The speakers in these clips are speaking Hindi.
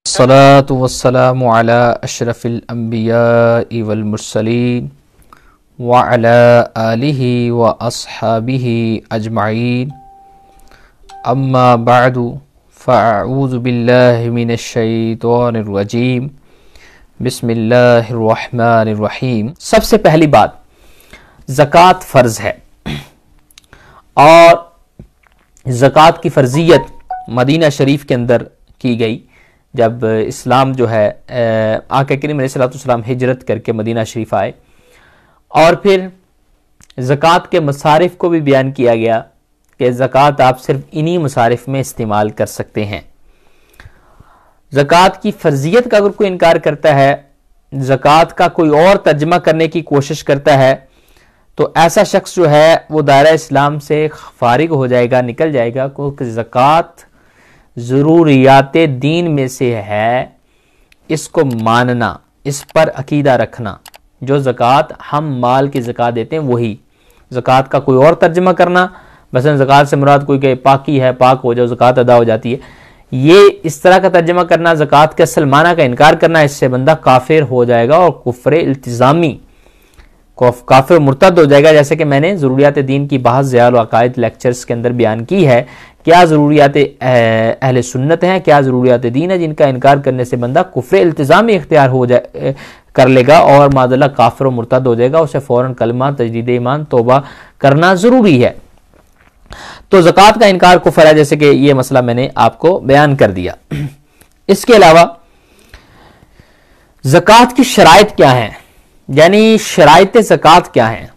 अस्सलातु वस्सलामु अला अशरफिल अंबियाइ वल मुरसलीन व अला आलिहि व अस्हाबिहि अजमाइन अम्मा बअदु फ़अऊज़ु बिल्लाहि मिनश शैतानिर रजीम बिस्मिल्लाहिर रहमानिर रहीम। सबसे पहली बात, ज़कात फ़र्ज़ है और ज़कात की फ़र्ज़ियत मदीना शरीफ के अंदर की गई। जब इस्लाम जो है आका करीम अलैहिस्सलाम हिजरत करके मदीना शरीफ आए और फिर ज़कात के मसारिफ़ को भी बयान किया गया कि ज़कात आप सिर्फ इन्हीं मसारिफ़ में इस्तेमाल कर सकते हैं। ज़कात की फ़र्ज़ियत का अगर कोई इनकार करता है, ज़कात का कोई और तर्जमा करने की कोशिश करता है, तो ऐसा शख्स जो है वो दायरा इस्लाम से फारिग हो जाएगा, निकल जाएगा, क्योंकि ज़कात ज़रूरियात दीन में से है। इसको मानना, इस पर अकीदा रखना, जो ज़कात हम माल की ज़कात देते हैं वही। ज़कात का कोई और तर्जमा करना, मसलन ज़कात से मुराद कोई कहे पाकी है, पाक हो जाओ ज़कात अदा हो जाती है, ये इस तरह का तर्जमा करना, ज़कात के असल माना का इनकार करना, इससे बंदा काफिर हो जाएगा और कुफ्र इल्तिज़ामी, काफिर मुर्तद हो जाएगा। जैसे कि मैंने ज़रूरियात दीन की बहस ज़ियाल अक़ाइद लेक्चर्स के अंदर बयान की है, क्या ज़रूरियात अहले सुन्नत हैं, क्या ज़रूरियात दीन है, जिनका इनकार करने से बंदा कुफ्र इल्तिज़ामी इख्तियार हो जाए कर लेगा और मादल्ला काफिर और मुर्तद हो जाएगा। उसे फ़ौरन कलमा, तजदीद ईमान, तौबा करना ज़रूरी है। तो ज़कात का इनकार कुफ्र है, जैसे कि ये मसला मैंने आपको बयान कर दिया। इसके अलावा ज़कात की शराइत क्या है, यानी शराइत ज़कात क्या है,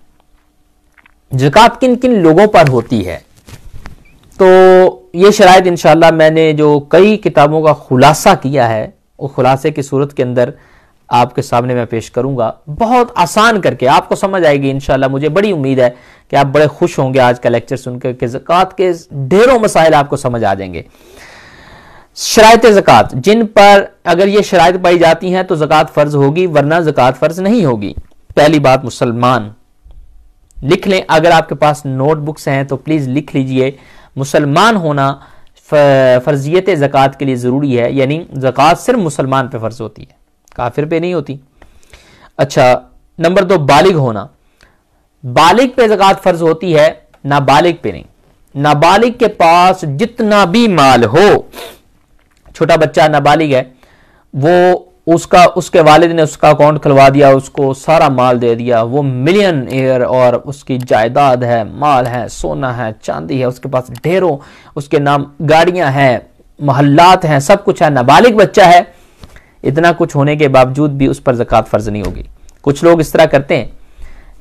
ज़कात किन किन लोगों पर होती है। तो ये शराइत इंशाअल्लाह मैंने जो कई किताबों का खुलासा किया है, वो खुलासे की सूरत के अंदर आपके सामने मैं पेश करूंगा, बहुत आसान करके आपको समझ आएगी इंशाअल्लाह। मुझे बड़ी उम्मीद है कि आप बड़े खुश होंगे आज का लेक्चर सुनकर कि ज़कात के ढेरों मसाइल आपको समझ आ जाएंगे। शराइत ज़कात, जिन पर अगर ये शराइत पाई जाती हैं तो ज़कात फ़र्ज होगी, वरना ज़कात फ़र्ज नहीं होगी। पहली बात, मुसलमान। लिख लें, अगर आपके पास नोटबुक्स हैं तो प्लीज़ लिख लीजिए, मुसलमान होना फ़र्जियत ज़कात के लिए ज़रूरी है, यानी ज़कात सिर्फ मुसलमान पे फ़र्ज होती है, काफिर पे नहीं होती। अच्छा, नंबर 2, बालिग होना। बालिग पे ज़कात फ़र्ज होती है, नाबालिग पे नहीं। नाबालिग के पास जितना भी माल हो, छोटा बच्चा नाबालिग है, वो उसके वालिद ने उसका अकाउंट खुलवा दिया, उसको सारा माल दे दिया, वो मिलियनेयर और उसकी जायदाद है, माल है, सोना है, चांदी है, उसके पास ढेरों, उसके नाम गाड़ियां हैं, मोहल्लात हैं, सब कुछ है, नाबालिग बच्चा है। इतना कुछ होने के बावजूद भी उस पर ज़कात फ़र्ज नहीं होगी। कुछ लोग इस तरह करते हैं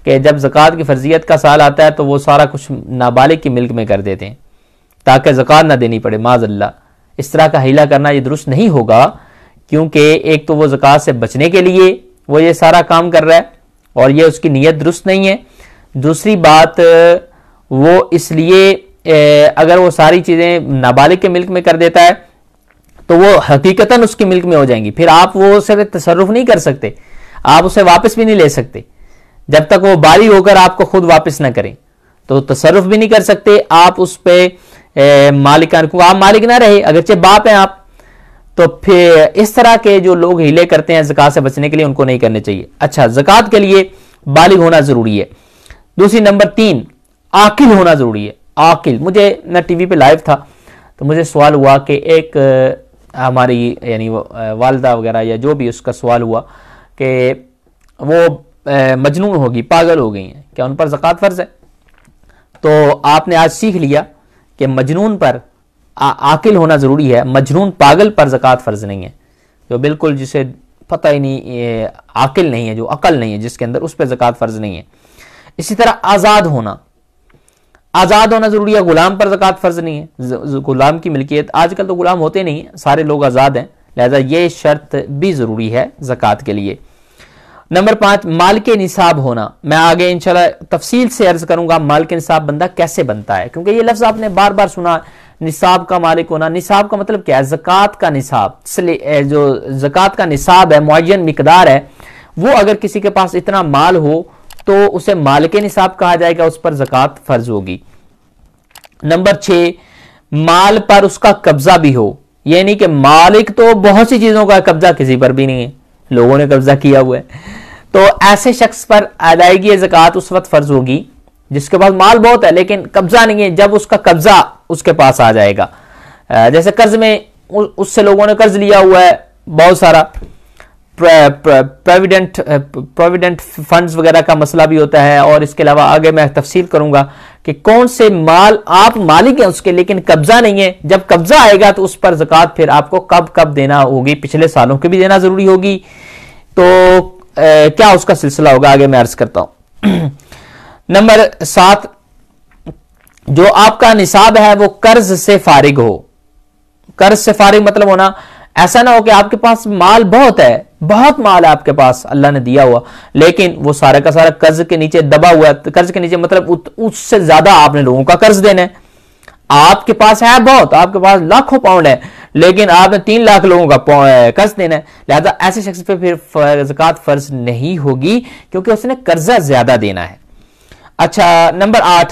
कि जब ज़कात की फ़र्जियत का साल आता है तो वो सारा कुछ नाबालिग की मिल्क में कर देते हैं ताकि ज़कात ना देनी पड़े। माज़अल्लाह, इस तरह का हीला करना ये दुरुस्त नहीं होगा, क्योंकि एक तो वो ज़कात से बचने के लिए वो ये सारा काम कर रहा है और ये उसकी नीयत दुरुस्त नहीं है। दूसरी बात, वो इसलिए अगर वो सारी चीज़ें नाबालिग के मिल्क में कर देता है तो वो हकीकतन उसकी मिल्क में हो जाएंगी, फिर आप वो उसे तसर्रुफ नहीं कर सकते, आप उसे वापस भी नहीं ले सकते जब तक वो बारी होकर आपको खुद वापस ना करें। तो तसर्रुफ भी नहीं कर सकते आप उस पे मालिकान को, आप मालिक ना रहे, अगरचे बाप हैं आप। तो फिर इस तरह के जो लोग हीले करते हैं ज़कात से बचने के लिए, उनको नहीं करने चाहिए। अच्छा, ज़कात के लिए बालिग होना ज़रूरी है। दूसरी, नंबर 3, आकिल होना ज़रूरी है। आकिल, मुझे मैं टीवी पे लाइव था तो मुझे सवाल हुआ कि एक हमारी यानी वालदा वगैरह या जो भी, उसका सवाल हुआ कि वो मजनून होगी, पागल हो गई हैं, क्या उन पर ज़कात फ़र्ज है। तो आपने आज सीख लिया कि मजनून पर आकिल होना ज़रूरी है, मजनून पागल पर ज़कात फ़र्ज नहीं है। जो बिल्कुल जिसे पता ही नहीं, आकिल नहीं है, जो अकल नहीं है जिसके अंदर, उस पर ज़कात फ़र्ज नहीं है। इसी तरह आज़ाद होना, आज़ाद होना ज़रूरी है, गुलाम पर ज़कात फ़र्ज नहीं है। गुलाम की मिल्कियत, आजकल तो गुलाम होते नहीं, सारे लोग आज़ाद हैं, लिहाजा ये शर्त भी ज़रूरी है ज़कात के लिए। नंबर 5, माल के निसाब होना। मैं आगे इंशाल्लाह तफसील से अर्ज करूंगा माल के निसाब बंदा कैसे बनता है, क्योंकि ये लफ्ज़ आपने बार बार सुना, निसाब का मालिक होना। निसाब का मतलब क्या है? ज़कात का निसाब, जो ज़कात का निसाब है, मुअय्यन मिकदार है, वो अगर किसी के पास इतना माल हो तो उसे माल के निसाब कहा जाएगा, उस पर ज़कात फ़र्ज होगी। नंबर 6, माल पर उसका कब्जा भी हो, ये नहीं कि मालिक तो बहुत सी चीजों का कब्जा किसी पर भी नहीं है, लोगों ने कब्जा किया हुआ है। तो ऐसे शख्स पर अदायगी ज़कात उस वक्त फर्ज होगी जिसके पास माल बहुत है लेकिन कब्जा नहीं है, जब उसका कब्जा उसके पास आ जाएगा। जैसे कर्ज में उससे लोगों ने कर्ज लिया हुआ है बहुत सारा, प्रोविडेंट फंड्स वगैरह का मसला भी होता है, और इसके अलावा आगे मैं तफसील करूंगा कि कौन से माल आप मालिक हैं उसके लेकिन कब्जा नहीं है। जब कब्जा आएगा तो उस पर ज़कात फिर आपको कब कब देना होगी, पिछले सालों की भी देना जरूरी होगी। तो क्या उसका सिलसिला होगा, आगे मैं अर्ज करता हूं। नंबर 7, जो आपका निसाब है वो कर्ज से फारिग हो। कर्ज से फारिग मतलब होना, ऐसा ना हो कि आपके पास माल बहुत है, बहुत माल है आपके पास अल्लाह ने दिया हुआ, लेकिन वो सारा का सारा कर्ज के नीचे दबा हुआ है। कर्ज के नीचे मतलब उससे ज्यादा आपने लोगों का कर्ज देना है। आपके पास है बहुत, आपके पास लाखों पाउंड है, लेकिन आपने 3 लाख लोगों का कर्ज देना है, लिहाजा ऐसे शख्स पे फिर ज़कात फर्ज नहीं होगी क्योंकि उसने कर्जा ज्यादा देना है। अच्छा, नंबर 8,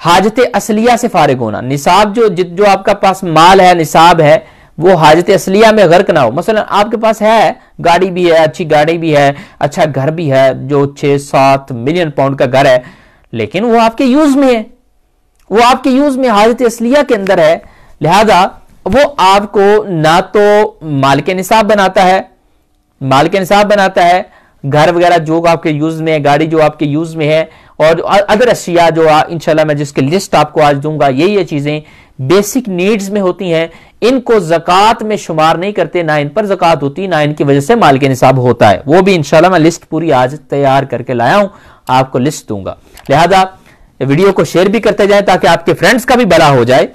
हाजत असलिया से फारिग होना। निसाब जो आपका पास माल है, निसाब है, वो हाजत असलिया में गर्क ना हो। मसलन आपके पास है, गाड़ी भी है, अच्छी गाड़ी भी है, अच्छा घर भी है, जो 6-7 मिलियन पाउंड का घर है, लेकिन वो आपके यूज में है, वो आपके यूज में हाजत असलिया के अंदर है, लिहाजा वो आपको ना तो माल के निसाब बनाता है, घर वगैरह जो आपके यूज में है, गाड़ी जो आपके यूज में है, और अदर अशिया जो इंशाल्लाह मैं जिसकी लिस्ट आपको आज दूंगा, ये चीजें बेसिक नीड्स में होती हैं, इनको ज़कात में शुमार नहीं करते, ना इन पर ज़कात होती, ना इनकी वजह से माल के निसाब होता है। वो भी इंशाल्लाह मैं लिस्ट पूरी आज तैयार करके लाया हूं, आपको लिस्ट दूंगा। लिहाजा वीडियो को शेयर भी करते जाएं ताकि आपके फ्रेंड्स का भी भला हो जाए,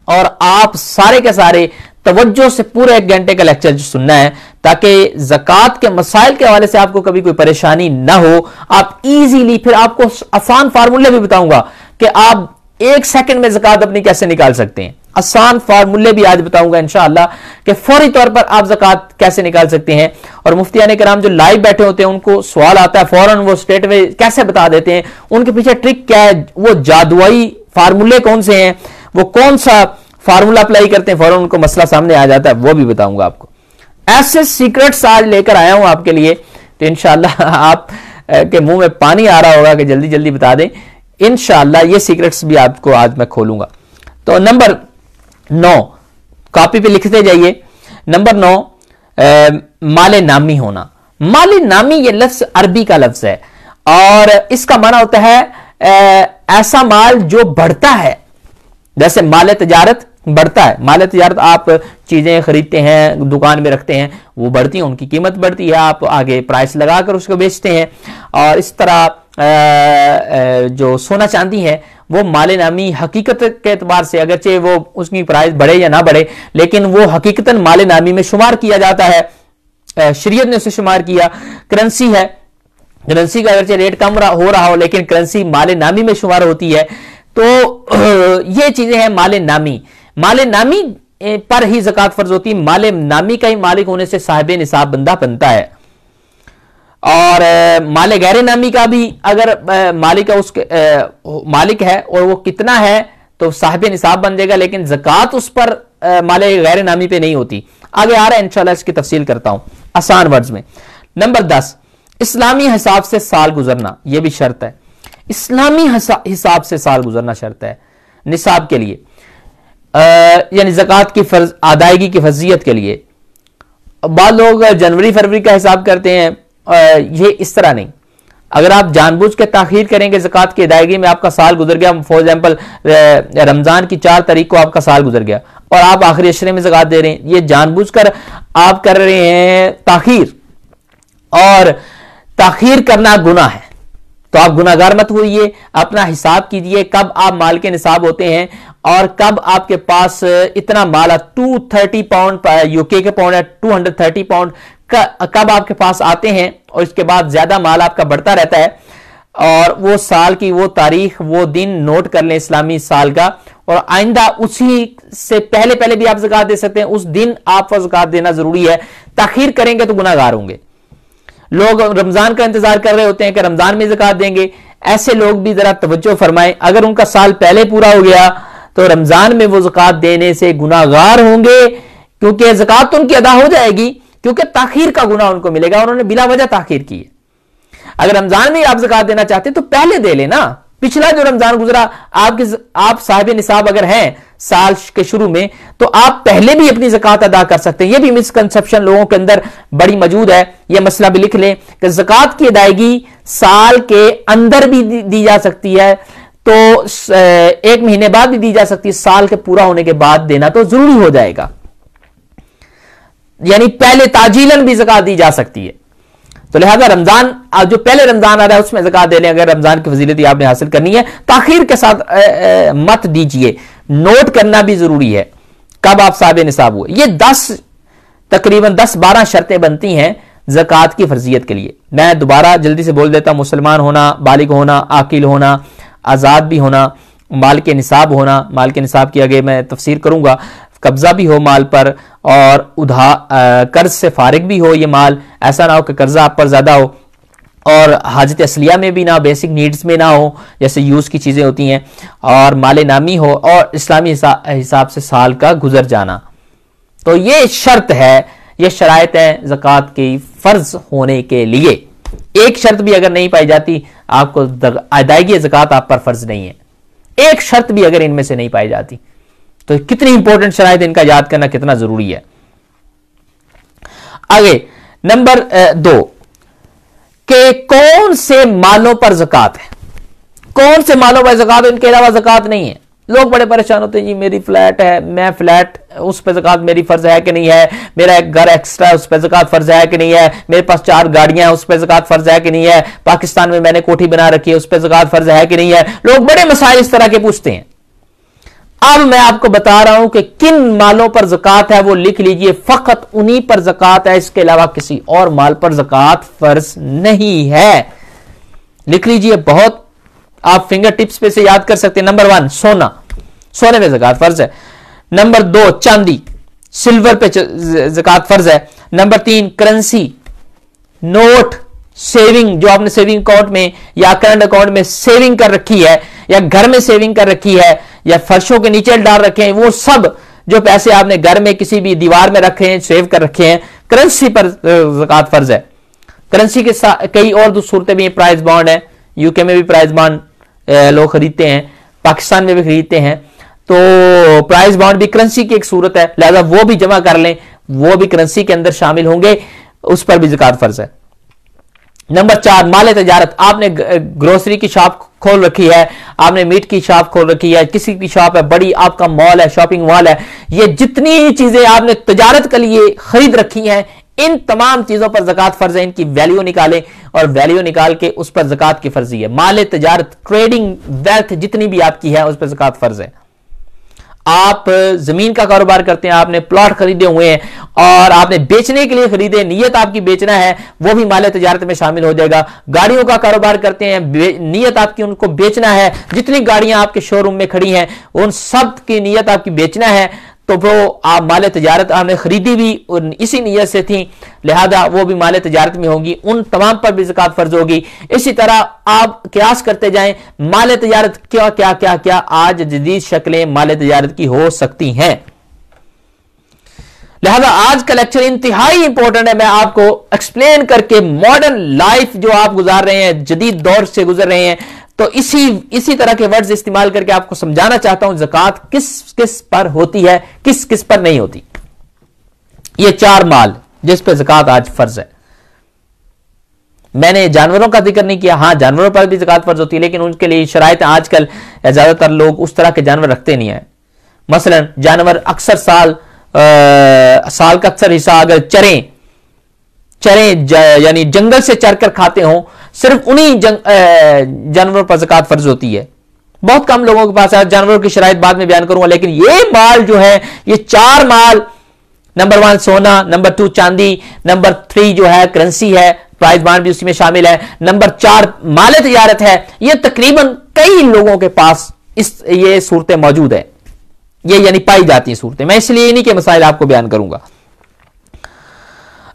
और आप सारे के सारे तवज्जो से पूरे 1 घंटे का लेक्चर सुनना है ताकि ज़कात के मसाइल के हवाले से आपको कभी कोई परेशानी ना हो। आप इजीली, फिर आपको आसान फार्मूले भी बताऊंगा कि आप 1 सेकंड में ज़कात अपनी कैसे निकाल सकते हैं। आसान फार्मूले भी आज बताऊंगा इंशाअल्लाह कि फौरी तौर पर आप ज़कात कैसे निकाल सकते हैं। और मुफ्तियान कराम जो लाइव बैठे होते हैं उनको सवाल आता है, फौरन वो स्ट्रेट वे कैसे बता देते हैं, उनके पीछे ट्रिक क्या है, वो जादुई फार्मूले कौन से हैं, वो कौन सा फार्मूला अप्लाई करते हैं, फौरन उनको मसला सामने आ जाता है, वो भी बताऊंगा आपको। ऐसे सीक्रेट्स आज लेकर आया हूं आपके लिए, तो इंशाअल्लाह आप के मुंह में पानी आ रहा होगा कि जल्दी जल्दी बता दें। इंशाअल्लाह ये सीक्रेट्स भी आपको आज मैं खोलूंगा। तो नंबर 9, कॉपी पे लिखते जाइए। नंबर 9, माले नामी होना। माले नामी ये लफ्ज अरबी का लफ्ज है और इसका माना होता है ऐसा माल जो बढ़ता है। जैसे माले तजारत बढ़ता है, माले तजारत आप चीजें खरीदते हैं, दुकान में रखते हैं, वो बढ़ती हैं, उनकी कीमत बढ़ती है, आप आगे प्राइस लगाकर उसको बेचते हैं। और इस तरह जो सोना चांदी है वो माले नामी हकीकत के एतबार से, अगरचे वो उसकी प्राइस बढ़े या ना बढ़े, लेकिन वो हकीकतन माले नामी में शुमार किया जाता है। शरीयत ने उसे शुमार किया। करेंसी है, करेंसी का अगरचे रेट कम हो रहा हो लेकिन करेंसी माले नामी में शुमार होती है। तो ये चीजें हैं माले नामी। माले नामी पर ही ज़कात फर्ज होती है। माले नामी का ही मालिक होने से साहिब निसाब बंदा बनता है। और माले गैर नामी का भी अगर मालिक है, उसके मालिक है और वो कितना है तो साहिब निसाब बन जाएगा, लेकिन ज़कात उस पर माले गैर नामी पे नहीं होती। आगे आ रहा है इंशाल्लाह, इसकी तफसील करता हूं आसान वर्ड्स में। नंबर 10, इस्लामी हिसाब से साल गुजरना, यह भी शर्त है। इस्लामी हिसाब से साल गुजरना शर्त है निसाब के लिए, यानी ज़कात की फर्ज अदायगी की फर्जियत के लिए। बाद लोग जनवरी फरवरी का हिसाब करते हैं, ये इस तरह नहीं। अगर आप जानबूझ के ताखीर करेंगे ज़कात की अदायगी में, आपका साल गुजर गया, फॉर एग्जांपल रमजान की 4 तारीख को आपका साल गुजर गया और आप आखिरी अशरे में ज़कात दे रहे हैं, ये जानबूझकर आप कर रहे हैं ताखीर, और ताखीर करना गुनाह है। तो आप गुनाहगार मत होइए, अपना हिसाब कीजिए कब आप माल के निसाब होते हैं और कब आपके पास इतना माल है। 230 पाउंड यूके के पाउंड है, 230 पाउंड कब आपके पास आते हैं, और इसके बाद ज्यादा माल आपका बढ़ता रहता है। और वो साल की वो तारीख, वो दिन नोट कर लें इस्लामी साल का, और आइंदा उसी से पहले पहले भी आप ज़कात दे सकते हैं। उस दिन आपको ज़कात देना जरूरी है। ताखीर करेंगे तो गुनाहगार होंगे। लोग रमजान का इंतजार कर रहे होते हैं कि रमजान में ज़कात देंगे, ऐसे लोग भी जरा तवज्जो फरमाएं। अगर उनका साल पहले पूरा हो गया तो रमजान में वो ज़कात देने से गुनाहगार होंगे, क्योंकि ज़कात तो उनकी अदा हो जाएगी, क्योंकि ताखीर का गुनाह उनको मिलेगा, उन्होंने बिला वजह ताखीर की है। अगर रमजान में आप ज़कात देना चाहते तो पहले दे लेना। पिछला जो रमजान गुजरा, आप साहिब निसाब अगर हैं साल के शुरू में, तो आप पहले भी अपनी ज़कात अदा कर सकते हैं। यह भी मिसकंसेप्शन लोगों के अंदर बड़ी मौजूद है, यह मसला भी लिख लें कि ज़कात की अदायगी साल के अंदर भी दी जा सकती है, तो 1 महीने बाद भी दी जा सकती है, साल के पूरा होने के बाद देना तो जरूरी हो जाएगा। यानी पहले ताजीलन भी ज़कात दी जा सकती है। तो लिहाजा रमजान, जो पहले रमजान आ रहा है उसमें ज़कात दे लें, अगर रमजान की फजीलत आपने हासिल करनी है। ताखीर के साथ मत दीजिए, नोट करना भी जरूरी है कब आप साहिब निसाब हुए। ये तकरीबन 10-12 शर्तें बनती हैं ज़कात की फर्जियत के लिए। मैं दोबारा जल्दी से बोल देता हूं, मुसलमान होना, बालिग होना, आकिल होना, आज़ाद भी होना, माल के निसाब होना, माल के निसाब की आगे मैं तफसीर करूंगा, कब्जा भी हो माल पर, और कर्ज से फारिग भी हो ये माल, ऐसा ना हो कि कर्जा आप पर ज्यादा हो, और हाजत असलिया में भी ना, बेसिक नीड्स में ना हो, जैसे यूज की चीजें होती हैं, और माल नामी हो, और इस्लामी हिसाब से साल का गुजर जाना। तो ये शर्त है, ये शराइत है ज़कात की फर्ज होने के लिए। एक शर्त भी अगर नहीं पाई जाती, आपको अदायगी ज़कात आप पर फर्ज नहीं है। एक शर्त भी अगर इनमें से नहीं पाई जाती, तो कितनी इंपॉर्टेंट शराइत, इनका याद करना कितना जरूरी है। आगे नंबर 2 के कौन से मालों पर ज़कात है, कौन से मालों पर ज़कात है, इनके अलावा ज़कात नहीं है। लोग बड़े परेशान होते हैं, जी मेरी फ्लैट है, मैं फ्लैट, उस पर ज़कात मेरी फर्ज है कि नहीं है, मेरा एक घर एक्स्ट्रा है, उस पर ज़कात फर्ज है कि नहीं है, मेरे पास 4 गाड़ियां हैं, उस पर ज़कात फर्ज है कि नहीं है, पाकिस्तान में मैंने कोठी बना रखी है, उस पर ज़कात फर्ज है कि नहीं है। लोग बड़े मसाइल इस तरह के पूछते हैं। अब मैं आपको बता रहा हूं कि किन मालों पर ज़कात है, वो लिख लीजिए। फकत उन्हीं पर ज़कात है, इसके अलावा किसी और माल पर ज़कात फर्ज नहीं है। लिख लीजिए, बहुत आप फिंगर टिप्स पे से याद कर सकते हैं। नंबर 1 सोना, सोने में ज़कात फर्ज है। नंबर 2 चांदी, सिल्वर पे ज़कात फर्ज है। नंबर 3 करेंसी, नोट, सेविंग, जो आपने सेविंग अकाउंट में या करंट अकाउंट में सेविंग कर रखी है, या घर में सेविंग कर रखी है, या फर्शों के नीचे डाल रखे हैं, वो सब जो पैसे आपने घर में किसी भी दीवार में रखे हैं, सेव कर रखे हैं, करेंसी पर ज़कात फर्ज है। करेंसी के साथ कई और सूरतें भी, प्राइज बॉन्ड है, यूके में भी प्राइज बॉन्ड लोग खरीदते हैं, पाकिस्तान में भी खरीदते हैं, तो प्राइज बॉन्ड भी करेंसी की एक सूरत है, लिहाजा वो भी जमा कर लें, वो भी करेंसी के अंदर शामिल होंगे, उस पर भी ज़कात फर्ज है। नंबर 4 माल तजारत, आपने ग्रोसरी की शॉप खोल रखी है, आपने मीट की शॉप खोल रखी है, किसी की शॉप है बड़ी, आपका मॉल है, शॉपिंग मॉल है, ये जितनी चीजें आपने तजारत के लिए खरीद रखी हैं, इन तमाम चीजों पर ज़कात फर्ज है। इनकी वैल्यू निकालें और वैल्यू निकाल के उस पर ज़कात की फर्जी है। माल तजारत, ट्रेडिंग, वेल्थ जितनी भी आपकी है, उस पर ज़कात फर्ज है। आप जमीन का कारोबार करते हैं, आपने प्लॉट खरीदे हुए हैं और आपने बेचने के लिए खरीदे, नियत आपकी बेचना है, वो भी माल तजारत में शामिल हो जाएगा। गाड़ियों का कारोबार करते हैं, नियत आपकी उनको बेचना है, जितनी गाड़ियां आपके शोरूम में खड़ी हैं उन सब की नियत आपकी बेचना है, तो वो आप माल तजारत आपने खरीदी भी इसी नियत से थी, लिहाजा वो भी माल तजारत में होगी, उन तमाम पर भी ज़कात फर्ज होगी। इसी तरह आप क्यास करते जाएं, माल तजारत क्या क्या क्या क्या आज जदीद शक्लें माल तजारत की हो सकती हैं। लिहाजा आज का लेक्चर इंतहाई इंपॉर्टेंट है। मैं आपको एक्सप्लेन करके मॉडर्न लाइफ जो आप गुजार रहे हैं, जदीद दौर से गुजर रहे हैं, तो इसी तरह के वर्ड्स इस्तेमाल करके आपको समझाना चाहता हूं ज़कात किस किस पर होती है, किस किस पर नहीं होती। ये 4 माल जिस पे ज़कात आज फर्ज है। मैंने जानवरों का जिक्र नहीं किया, हां जानवरों पर भी ज़कात फर्ज होती है, लेकिन उनके लिए शराइत आजकल ज्यादातर लोग उस तरह के जानवर रखते नहीं है। मसलन जानवर अक्सर साल का अक्सर हिस्सा अगर चरें यानी जंगल से चरकर खाते हों, सिर्फ उन्हीं जानवरों पर ज़कात फर्ज होती है। बहुत कम लोगों के पास है। जानवरों की शराइत बाद में बयान करूंगा, लेकिन ये माल जो है, ये 4 माल, नंबर 1 सोना, नंबर 2 चांदी, नंबर 3 जो है करेंसी है, प्राइज बॉन्ड भी उसी में शामिल है, नंबर 4 माल तजारत है। ये तकरीबन कई लोगों के पास ये सूरतें मौजूद है, ये यानी पाई जाती है सूरतें। मैं इसलिए इन्हीं के मसाइल आपको बयान करूंगा।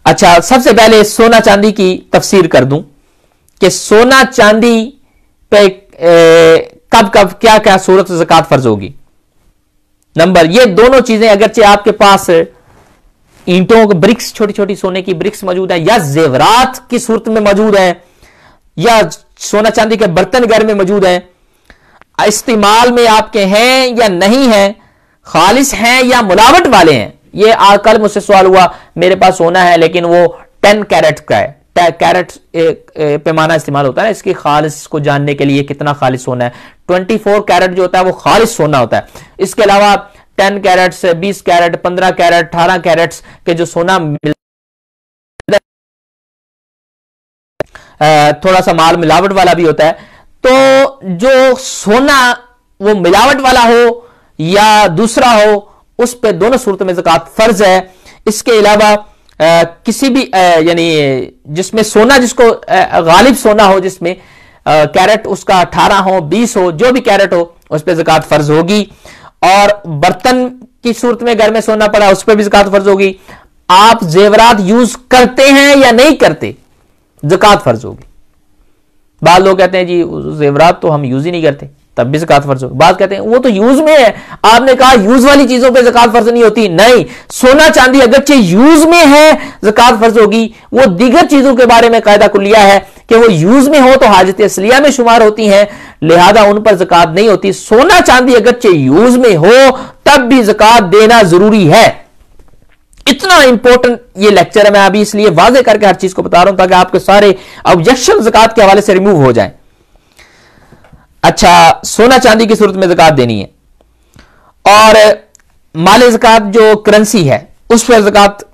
अच्छा, सबसे पहले सोना चांदी की तफसीर कर दूं कि सोना चांदी पे कब कब क्या क्या सूरत ज़कात फर्ज होगी। नंबर, ये दोनों चीजें अगरचे आपके पास ईंटों के ब्रिक्स, छोटी छोटी सोने की ब्रिक्स मौजूद है, या जेवरात की सूरत में मौजूद है, या सोना चांदी के बर्तन घर में मौजूद है, इस्तेमाल में आपके हैं या नहीं है, खालिस हैं या मिलावट वाले हैं। ये कल मुझसे सवाल हुआ, मेरे पास सोना है लेकिन वो 10 कैरेट का है। कैरेट पैमाना इस्तेमाल होता है इसकी खालिस को जानने के लिए, कितना खालिस सोना है। 24 कैरेट जो होता है वो खालिस सोना होता है। इसके अलावा 10 कैरेट्स, 20 कैरेट, 15 कैरेट, 18 कैरेट्स के जो सोना थोड़ा सा माल मिलावट वाला भी होता है। तो जो सोना वो मिलावट वाला हो या दूसरा हो, उस पे दोनों सूरतों में ज़कात फर्ज है। इसके अलावा किसी भी यानी जिसमें सोना, जिसको गालिब सोना हो, जिसमें कैरेट उसका 18 हो, 20 हो, जो भी कैरेट हो, उस पर ज़कात फर्ज होगी। और बर्तन की सूरत में घर में सोना पड़ा, उस पर भी ज़कात फर्ज होगी। आप जेवरात यूज करते हैं या नहीं करते, ज़कात फर्ज होगी। बाद लोग कहते हैं जी जेवरात तो हम यूज ही नहीं करते, तब भी ज़कात फर्ज होगी। बात कहते हैं वो तो यूज में है, आपने कहा यूज वाली चीजों पे ज़कात फर्ज नहीं होती। नहीं, सोना चांदी अगरचे यूज में है ज़कात फर्ज होगी। वो दीगर चीजों के बारे में कायदा कुलिया है कि वो यूज में हो तो हाजत असलिया में शुमार होती हैं, लिहाजा उन पर ज़कात नहीं होती। सोना चांदी अगरचे यूज में हो तब भी ज़कात देना जरूरी है। इतना इंपॉर्टेंट ये लेक्चर है, मैं अभी इसलिए वाजे करके हर चीज को बता रहा हूं ताकि आपके सारे ऑब्जेक्शन ज़कात के हवाले से रिमूव हो जाएं। अच्छा, सोना चांदी की सूरत में ज़कात देनी है। और माल ज़कात जो करेंसी है उस पर ज़कात,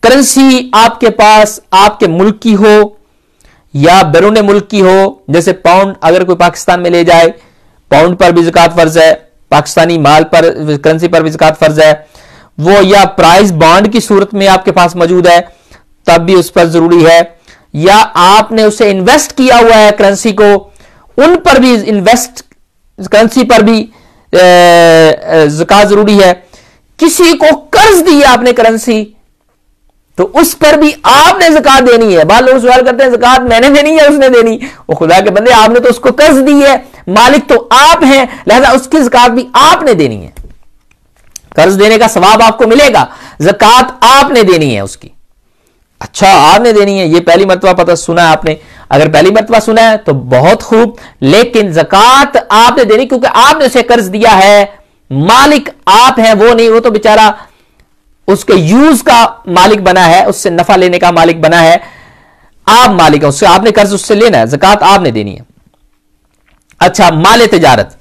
करेंसी आपके पास आपके मुल्क की हो या बैरून मुल्क की हो, जैसे पाउंड अगर कोई पाकिस्तान में ले जाए, पाउंड पर भी ज़कात फर्ज है, पाकिस्तानी माल पर, करेंसी पर भी ज़कात फर्ज है। वो या प्राइस बॉन्ड की सूरत में आपके पास मौजूद है तब भी उस पर जरूरी है, या आपने उसे इन्वेस्ट किया हुआ है करेंसी को, उन पर भी इन्वेस्ट, करेंसी पर भी ज़कात जरूरी है। किसी को कर्ज दिया आपने करेंसी, तो उस पर भी आपने ज़कात देनी है। बाद लोग सवाल करते हैं ज़कात मैंने देनी है उसने देनी, वो खुदा के बंदे आपने तो उसको कर्ज दी है, मालिक तो आप हैं, लिहाजा उसकी ज़कात भी आपने देनी है। कर्ज देने का सवाब आपको मिलेगा, ज़कात आपने देनी है उसकी। अच्छा, आपने देनी है, ये पहली मर्तबा पता सुना है आपने। अगर पहली मर्तबा सुना है तो बहुत खूब, लेकिन ज़कात आपने देनी क्योंकि आपने उसे कर्ज दिया है। मालिक आप हैं, वो नहीं, वो तो बेचारा उसके यूज का मालिक बना है, उससे नफा लेने का मालिक बना है। आप मालिक हैं, उससे आपने कर्ज उससे लेना है, ज़कात आपने देनी है। अच्छा, माल तिजारत,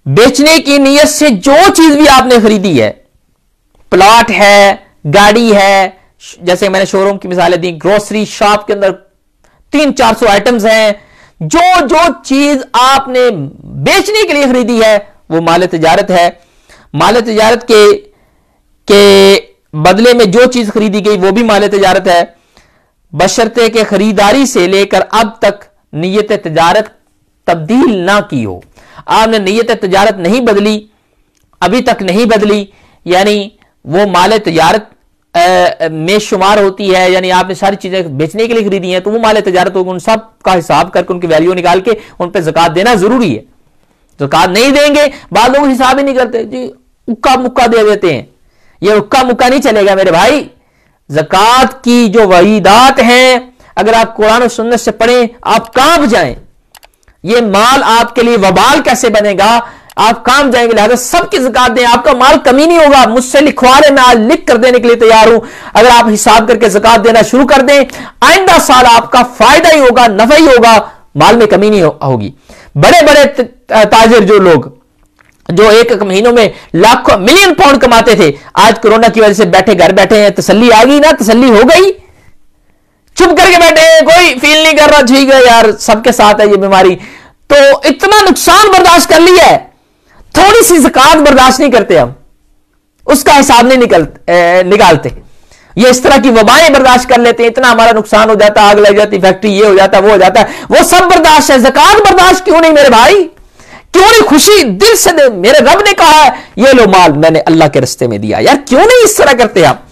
बेचने की नीयत से जो चीज भी आपने खरीदी है, प्लॉट है, गाड़ी है, जैसे मैंने शोरूम की मिसालें दी, ग्रोसरी शॉप के अंदर 300-400 आइटम्स हैं, जो जो चीज आपने बेचने के लिए खरीदी है वो माल तिजारत है। माल तिजारत के बदले में जो चीज खरीदी गई वो भी माल तिजारत है, बशर्ते के खरीदारी से लेकर अब तक नीयत तिजारत तब्दील ना की हो। आपने नीयत तिजारत नहीं बदली, अभी तक नहीं बदली, यानी वो माल तिजारत में शुमार होती है, यानी आपने सारी चीजें बेचने के लिए खरीदी हैं तो वो माल तिजारत होगी। उन सब का हिसाब करके उनकी वैल्यू निकाल के उन पर ज़कात देना जरूरी है। ज़कात नहीं देंगे, बाद लोग हिसाब ही नहीं करते जी, उक्का मुक्का दे देते हैं। ये उक्का मुक्का नहीं चलेगा मेरे भाई। ज़कात की जो वहीदात हैं, अगर आप कुरान और सुन्नत से पढ़ें आप कांप जाएं। ये माल आपके लिए वबाल कैसे बनेगा, आप काम जाएंगे। लिहाजा सबकी ज़कात दें, आपका माल कमी नहीं होगा। मुझसे लिखवा लें, मैं आज लिख कर देने के लिए तैयार हूं। अगर आप हिसाब करके ज़कात देना शुरू कर दें, आइंदा साल आपका फायदा ही होगा, नफा ही होगा, माल में कमी नहीं होगी। बड़े बड़े ताजिर जो लोग जो एक एक महीनों में लाखों मिलियन पाउंड कमाते थे, आज कोरोना की वजह से बैठे घर बैठे हैं। तसल्ली आ गई ना, तसल्ली हो गई, चुप करके बैठे, कोई फील नहीं कर रहा, ठीक है यार सबके साथ है ये बीमारी, तो इतना नुकसान बर्दाश्त कर लिया है, थोड़ी सी ज़कात बर्दाश्त नहीं करते हम, उसका हिसाब नहीं निकालते। ये इस तरह की वबाएं बर्दाश्त कर लेते हैं, इतना हमारा नुकसान हो जाता, आग लग जाती, फैक्ट्री ये हो जाता, वो हो जाता है, वो सब बर्दाश्त है। ज़कात बर्दाश्त क्यों नहीं मेरे भाई, क्यों नहीं खुशी दिल से दे। मेरे रब ने कहा है ये लो माल मैंने अल्लाह के रास्ते में दिया, यार क्यों नहीं इस तरह करते आप।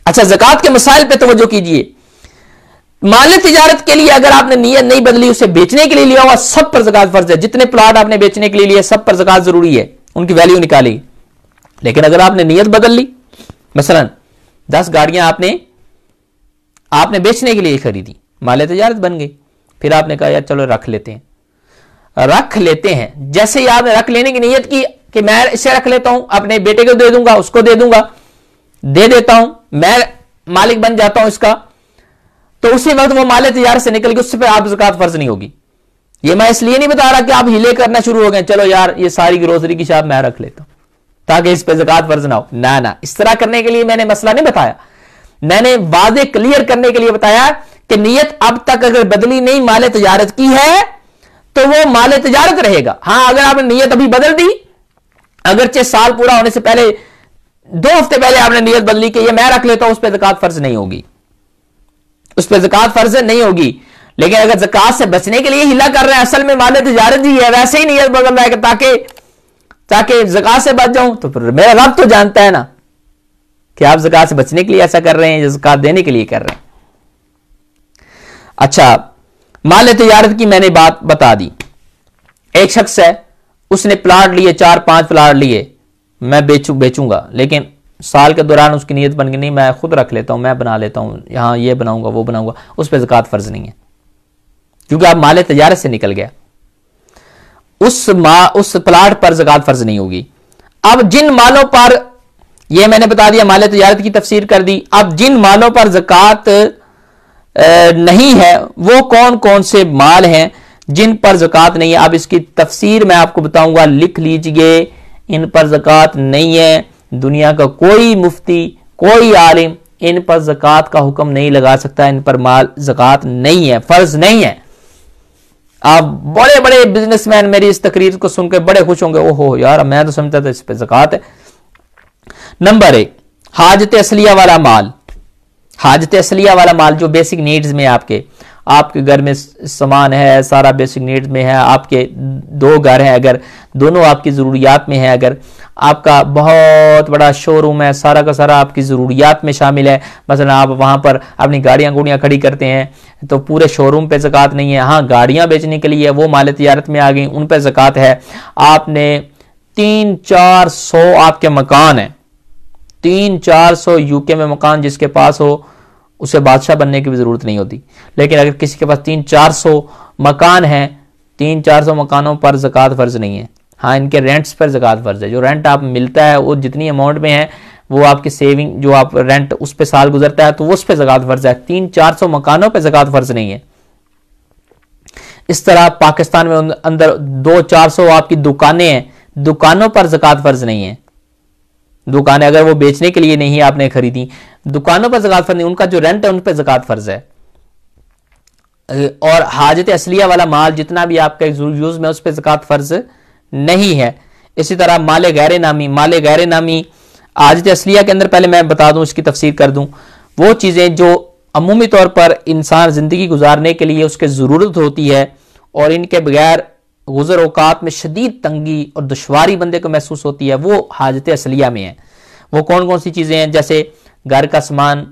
अच्छा, ज़कात के मसाइल पे तवज्जो कीजिए। माल तिजारत के लिए अगर आपने नीयत नहीं बदली, उसे बेचने के लिए लिया हुआ, सब पर ज़कात फर्ज है। जितने प्लॉट आपने बेचने के लिए लिए सब पर ज़कात जरूरी है, उनकी वैल्यू निकाली। लेकिन अगर आपने नीयत बदल ली, मसलन 10 गाड़ियां आपने बेचने के लिए खरीदी, माले तजारत बन गई। फिर आपने कहा यार चलो रख लेते हैं। जैसे ही आपने रख लेने की नीयत की कि मैं इसे रख लेता हूं, अपने बेटे को दे दूंगा, उसको दे दूंगा, दे देता हूं, मैं मालिक बन जाता हूं इसका, तो उसी वक्त वो माले तजारत से निकल गई, उससे पे आप ज़कात फर्ज नहीं होगी। ये मैं इसलिए नहीं बता रहा कि आप हिले करना शुरू हो गए, चलो यार ये सारी ग्रोसरी की शॉप मैं रख लेता हूं ताकि इस पे ज़कात फर्ज ना हो। ना, इस तरह करने के लिए मैंने मसला नहीं बताया। मैंने वादे क्लियर करने के लिए बताया कि नीयत अब तक अगर बदली नहीं, माले तजारत की है, तो वो माले तजारत रहेगा। हां, अगर आपने नीयत अभी बदल दी, अगरचे साल पूरा होने से पहले 2 हफ्ते पहले आपने नीयत बदली कि ये मैं रख लेता हूं, उस पर ज़कात फर्ज नहीं होगी, लेकिन अगर ज़कात से बचने के लिए हिला कर रहे हैं, असल में माले तजारत ही है, वैसे ही नीयत बदल रहा है ताकि ज़कात से बच जाऊं, तो फिर मेरा रब तो जानता है ना कि आप ज़कात से बचने के लिए ऐसा कर रहे हैं या ज़कात देने के लिए कर रहे हैं। अच्छा, माले तजारत की मैंने बात बता दी। एक शख्स है, उसने प्लाट लिए, 4-5 प्लाट लिए, मैं बेचूंगा, लेकिन साल के दौरान उसकी नीयत बन गई नहीं मैं खुद रख लेता हूं, मैं बना लेता हूं, यहां ये बनाऊंगा वो बनाऊंगा, उस पर ज़कात फर्ज नहीं है, क्योंकि आप माले तजारत से निकल गया। उस प्लाट पर ज़कात फर्ज नहीं होगी। अब जिन मालों पर, यह मैंने बता दिया, माले तजारत की तफसीर कर दी। अब जिन मालों पर ज़कात नहीं है, वो कौन कौन से माल हैं जिन पर ज़कात नहीं है। अब इसकी तफसीर मैं आपको बताऊंगा, लिख लीजिए। इन पर ज़कात नहीं है, दुनिया का कोई मुफ्ती, कोई आलिम इन पर ज़कात का हुक्म नहीं लगा सकता, इन पर माल ज़कात नहीं है, फर्ज नहीं है। आप बड़े बड़े बिजनेसमैन मेरी इस तकरीर को सुनकर बड़े खुश होंगे, ओहो यार मैं तो समझता था इस पर ज़कात है। नंबर 1, हाजत असलिया वाला माल। हाजत असलिया वाला माल जो बेसिक नीड्स में आपके घर में सामान है, सारा बेसिक नीड्स में है, आपके 2 घर हैं, अगर दोनों आपकी ज़रूरियात में है, अगर आपका बहुत बड़ा शोरूम है, सारा का सारा आपकी ज़रूरियात में शामिल है, मसलन आप वहाँ पर अपनी गाड़ियाँ खड़ी करते हैं, तो पूरे शोरूम पे ज़कात नहीं है। हाँ, गाड़ियाँ बेचने के लिए वो माल तिजारत में आ गई, उन पर ज़कात है। आपने 300-400 आपके मकान है, 300-400 यूके में मकान जिसके पास हो उसे बादशाह बनने की भी जरूरत नहीं होती। लेकिन अगर किसी के पास 300-400 मकान है, 300-400 मकानों पर ज़कात फर्ज नहीं है। हाँ, इनके रेंट्स पर ज़कात फर्ज है। जो रेंट आप मिलता है वो जितनी अमाउंट में है, वो आपकी सेविंग जो आप रेंट उस पर साल गुजरता है, तो उस पर ज़कात फर्ज है। 300-400 मकानों पर ज़कात फर्ज नहीं है। इस तरह पाकिस्तान में अंदर 200-400 आपकी दुकानें हैं, दुकानों पर ज़कात फर्ज नहीं है। दुकानें अगर वो बेचने के लिए नहीं आपने खरीदी, दुकानों पर ज़कात फर्ज नहीं, उनका जो रेंट है उन पर ज़कात फर्ज है। और हाजत असलिया वाला माल जितना भी आपका यूज में, उस पर ज़कात फर्ज नहीं है। इसी तरह माले गैर नामी हाजत असलिया के अंदर, पहले मैं बता दूं, इसकी तफसीर कर दूं, वो चीज़ें जो अमूमी तौर पर इंसान ज़िंदगी गुजारने के लिए उसके ज़रूरत होती है और इनके बगैर गुज़र औकात में शदीद तंगी और दुश्वारी बंदे को महसूस होती है, वो हाजत असलिया में है। वो कौन कौन सी चीज़ें हैं? जैसे घर का सामान,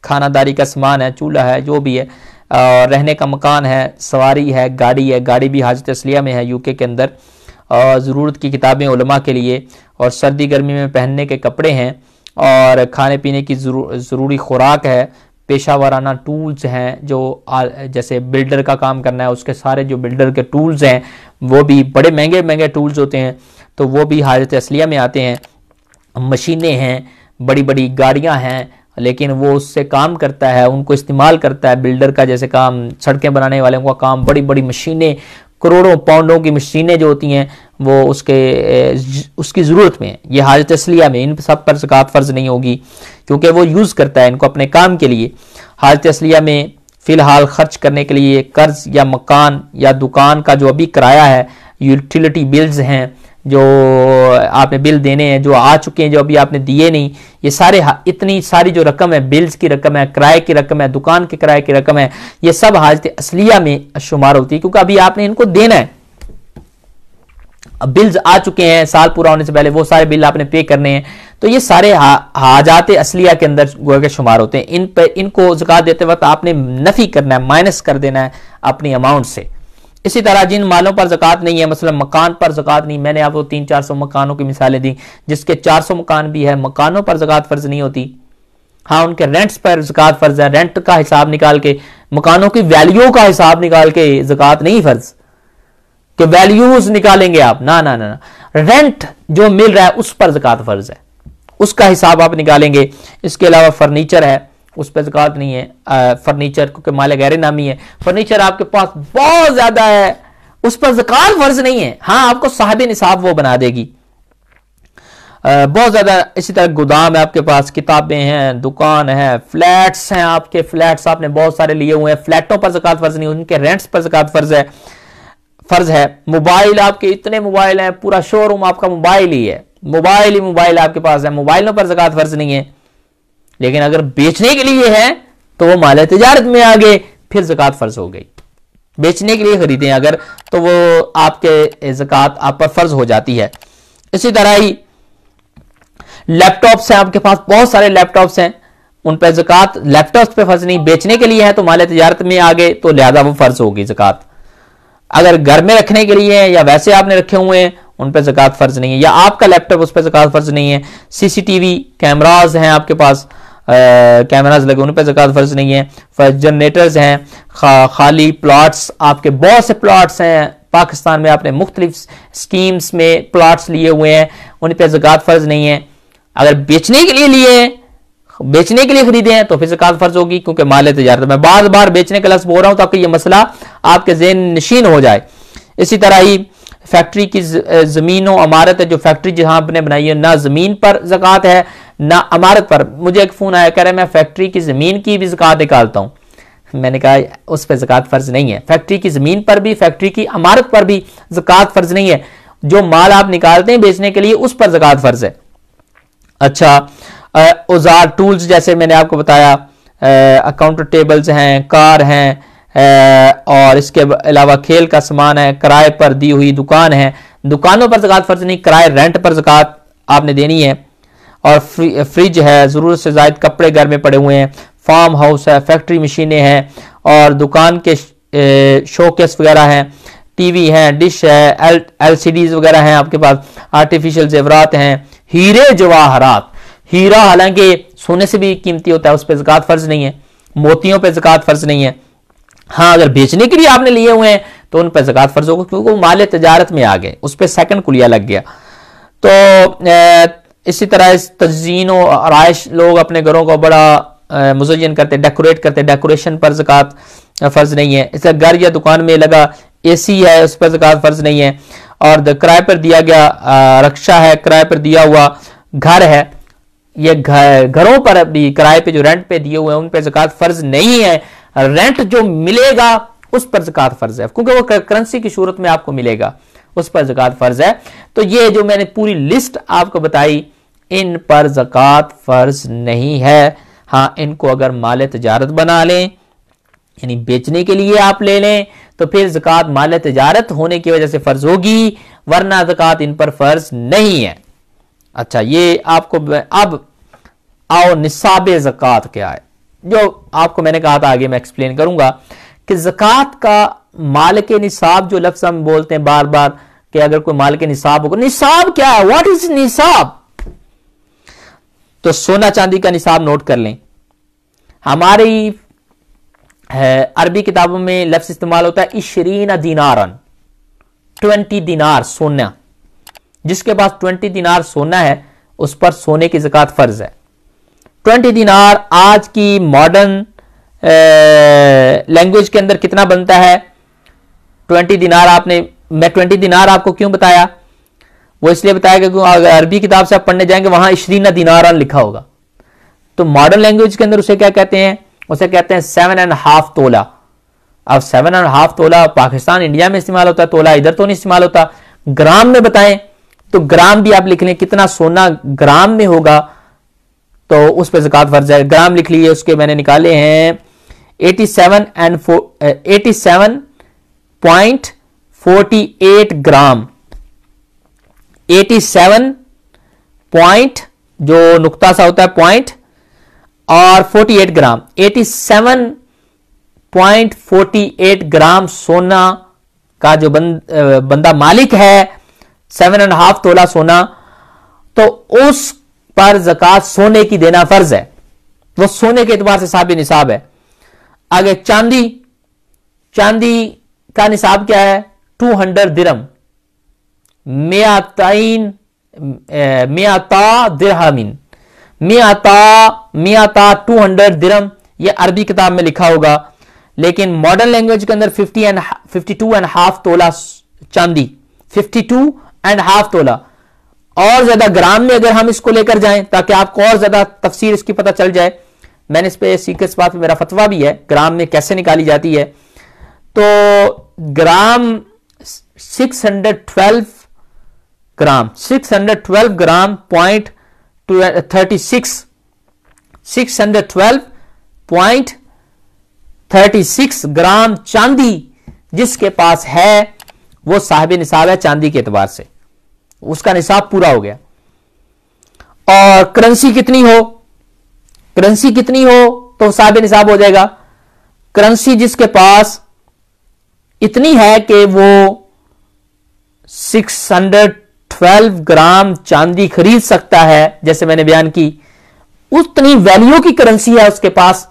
खानादारी का सामान है, चूल्हा है, जो भी है, रहने का मकान है, सवारी है, गाड़ी है, गाड़ी भी हाजत असलिया में है यूके के अंदर, ज़रूरत की किताबें उलमा के लिए, और सर्दी गर्मी में पहनने के कपड़े हैं, और खाने पीने की ज़रूरी खुराक है, पेशा वाराना टूल्स हैं, जो जैसे बिल्डर का काम करना है उसके सारे जो बिल्डर के टूल्स हैं वो भी बड़े महंगे महंगे टूल्स होते हैं, तो वो भी हाजत असलिया में आते हैं। मशीनें हैं, बड़ी बड़ी गाड़ियां हैं, लेकिन वो उससे काम करता है, उनको इस्तेमाल करता है, बिल्डर का जैसे काम, सड़कें बनाने वाले का काम, बड़ी बड़ी मशीनें, करोड़ों पाउंडों की मशीनें जो होती हैं वो उसकी ज़रूरत में है। ये हाजत असलिया में, इन सब पर ज़कात फ़र्ज नहीं होगी क्योंकि वो यूज़ करता है इनको अपने काम के लिए। हाजत असलिया में फ़िलहाल खर्च करने के लिए कर्ज या मकान या दुकान का जो अभी किराया है, यूटिलिटी बिल्स हैं जो आपने बिल देने हैं, जो आ चुके हैं, जो अभी आपने दिए नहीं, ये सारे, इतनी सारी जो रकम है, बिल्स की रकम है, किराए की रकम है, दुकान के किराए की रकम है, ये सब हाजत असलिया में शुमार होती है क्योंकि अभी आपने इनको देना है। अब बिल्स आ चुके हैं, साल पूरा होने से पहले वो सारे बिल आपने पे करने हैं, तो ये सारे हाजात असलिया के अंदर गोया के शुमार होते हैं। इनको ज़कात देते वक्त आपने नफ़ी करना है, माइनस कर देना है अपनी अमाउंट से। इसी तरह जिन मालों पर ज़कात नहीं है, मतलब मकान पर ज़कात नहीं, मैंने आपको 300-400 मकानों की मिसालें दी, जिसके 400 मकान भी है, मकानों पर ज़कात फर्ज नहीं होती। हाँ, उनके रेंट्स पर ज़कात फर्ज है, रेंट का हिसाब निकाल के, मकानों की वैल्यू का हिसाब निकाल के ज़कात नहीं फर्ज कि वैल्यूज निकालेंगे आप, ना ना ना, रेंट जो मिल रहा है उस पर ज़कात फर्ज है, उसका हिसाब आप निकालेंगे। इसके अलावा फर्नीचर है, उस पर ज़कात नहीं है। फर्नीचर क्योंकि माल गैर नामी है, फर्नीचर आपके पास बहुत ज्यादा है, उस पर ज़कात फर्ज नहीं है। हाँ, आपको साहिब निसाब वो बना देगी बहुत ज्यादा। इसी तरह गोदाम है आपके पास, किताबें हैं, दुकान है, फ्लैट्स हैं आपके, फ्लैट्स आपने बहुत सारे लिए हुए हैं, फ्लैटों पर ज़कात फर्ज नहीं, उनके रेंट्स पर ज़कात फर्ज है। मोबाइल आपके इतने मोबाइल हैं, पूरा शोरूम आपका मोबाइल ही है, मोबाइल ही मोबाइल आपके पास है, मोबाइलों पर ज़कात फर्ज नहीं है। लेकिन अगर बेचने के लिए है तो वो माल तिजारत में आ गए, फिर ज़कात फर्ज हो गई। बेचने के लिए खरीदें अगर, तो वो आपके ज़कात आप पर फर्ज हो जाती है। इसी तरह ही लैपटॉप्स हैं आपके पास, बहुत सारे लैपटॉप्स हैं, उन पर ज़कात लैपटॉप्स पे फर्ज नहीं, बेचने के लिए है तो माल तिजारत में आ गए, तो लिहाजा वो फर्ज होगी ज़कात। अगर घर में रखने के लिए है या वैसे आपने रखे हुए हैं, उन पर ज़कात फर्ज नहीं है, या आपका लैपटॉप उस पर ज़कात फर्ज नहीं है। सीसीटीवी कैमराज हैं आपके पास, कैमराज लगे, उन पर ज़कात फर्ज नहीं है। जनरेटर्स हैं, खाली प्लॉट्स आपके बहुत से प्लॉट्स हैं पाकिस्तान में, आपने मुख्तलिफ स्कीम्स में प्लॉट्स लिए हुए हैं, उन पर ज़कात फर्ज नहीं है। अगर बेचने के लिए लिए, बेचने के लिए खरीदे हैं तो फिर ज़कात फर्ज होगी, क्योंकि माल तिजारत। मैं बार बार बेचने का लफ्ज़ बोल रहा हूं ताकि ये मसला आपके ज़हन नशीन हो जाए। इसी तरह ही फैक्ट्री की ज़मीन और अमारत है, जो फैक्ट्री जहां आपने बनाई है, ना ज़मीन पर ज़कात है ना अमारत पर। मुझे एक फ़ोन आया, कह रहा है मैं फैक्ट्री की ज़मीन की भी ज़कात निकालता हूं। मैंने कहा उस पर ज़कात फर्ज नहीं है, फैक्ट्री की ज़मीन पर भी, फैक्ट्री की अमारत पर भी ज़कात फर्ज नहीं है। जो माल आप निकालते हैं बेचने के लिए, उस पर ज़कात फर्ज है। अच्छा, औजार टूल्स जैसे मैंने आपको बताया, अकाउंटर टेबल्स हैं, कार हैं, और इसके अलावा खेल का सामान है, किराए पर दी हुई दुकान है, दुकानों पर ज़कात फर्ज नहीं, किराए रेंट पर ज़कात आपने देनी है। और फ्रिज है, ज़रूरत से ज़ायद कपड़े घर में पड़े हुए हैं, फार्म हाउस है, फैक्ट्री मशीनें हैं, और दुकान के शोकेस वगैरह हैं, टीवी है, डिश है, LCDs वगैरह हैं आपके पास, आर्टिफिशियल जेवरात हैं, हीरे जवाहरात। हीरा हालांकि सोने से भी कीमती होता है, उस पर ज़कात फर्ज नहीं है, मोतियों पर ज़कात फर्ज नहीं है। हाँ, अगर बेचने के लिए आपने लिए हुए हैं तो उन पर ज़कात फर्ज होगा, क्योंकि वो माल तिजारत में आ गए, उस पर सेकंड कुलिया लग गया। तो इसी तरह इस तज़ीन और आराइश, लोग अपने घरों को बड़ा मुज़य्यन करते, डेकोरेट करते, डेकोरेशन पर ज़कात फर्ज नहीं है। इसलिए घर या दुकान में लगा AC है, उस पर ज़कात फर्ज नहीं है। और किराए पर दिया गया रक्षा है, किराए पर दिया हुआ घर है, ये घरों पर भी किराए पे जो रेंट पे दिए हुए हैं उन पर ज़कात फर्ज नहीं है। रेंट जो मिलेगा उस पर ज़कात फर्ज है, क्योंकि वो करेंसी की सूरत में आपको मिलेगा, उस पर ज़कात फर्ज है। तो ये जो मैंने पूरी लिस्ट आपको बताई, इन पर ज़कात फर्ज नहीं है। हाँ, इनको अगर माल तिजारत बना लें, यानी बेचने के लिए आप ले लें, तो फिर ज़कात माल तिजारत होने की वजह से फर्ज होगी, वरना ज़कात इन पर फर्ज नहीं है। अच्छा, ये आपको अब आओ निसाब ज़कात क्या है, जो आपको मैंने कहा था आगे मैं एक्सप्लेन करूंगा कि ज़कात का माल के निसाब, जो लफ्ज़ हम बोलते हैं बार बार कि अगर कोई माल के निसाब होगा, निसाब क्या है, व्हाट इज निसाब? तो सोना चांदी का निसाब नोट कर लें। हमारी अरबी किताबों में लफ्ज़ इस्तेमाल होता है इशरीन दीनारन, 20 दिनार सोना। जिसके पास 20 दिनार सोना है उस पर सोने की ज़कात फर्ज है। 20 दिनार आज की मॉडर्न लैंग्वेज के अंदर कितना बनता है? 20 दिनार मैं 20 दिनार आपको क्यों बताया? वो इसलिए बताया क्योंकि अगर अरबी किताब से आप पढ़ने जाएंगे वहां इशरीना दिनारन लिखा होगा, तो मॉडर्न लैंग्वेज के अंदर उसे क्या कहते हैं? उसे कहते हैं 7.5 तोला। अब 7.5 तोला पाकिस्तान इंडिया में इस्तेमाल होता है, तोला इधर तो नहीं इस्तेमाल होता। ग्राम में बताएं तो ग्राम भी आप लिख लें, कितना सोना ग्राम में होगा तो उस पर ज़कात फर्ज है। ग्राम लिख लिए, उसके मैंने निकाले हैं 87.48 ग्राम। 87 पॉइंट जो नुक्ता सा होता है पॉइंट और 48 ग्राम, 87.48 ग्राम सोना का जो बंदा मालिक है 7.5 तोला सोना, तो उस पर ज़कात सोने की देना फर्ज है, वो सोने के एतबार से साहब निसाब है। आगे चांदी, चांदी का निसाब क्या है? 200 दिरहम, मियाता दिरहमिन, मियाता 200 दिरहम, ये अरबी किताब में लिखा होगा, लेकिन मॉडर्न लैंग्वेज के अंदर 52.5 तोला चांदी, 52.5 तोला। और ज्यादा ग्राम में अगर हम इसको लेकर जाएं ताकि आपको और ज्यादा तफसीर इसकी पता चल जाए, मैंने इस पे सीक्रेट बात पे मेरा फतवा भी है ग्राम में कैसे निकाली जाती है। तो ग्राम 612 ग्राम, 612 ग्राम पॉइंट 36, 612.36 ग्राम चांदी जिसके पास है वो साहिब निसाब है चांदी के एतबार से, उसका निसाब पूरा हो गया। और करेंसी कितनी हो, करेंसी कितनी हो तो साहिब निसाब हो जाएगा। करेंसी जिसके पास इतनी है कि वो 612 ग्राम चांदी खरीद सकता है, जैसे मैंने बयान की, उतनी वैल्यू की करेंसी है उसके पास,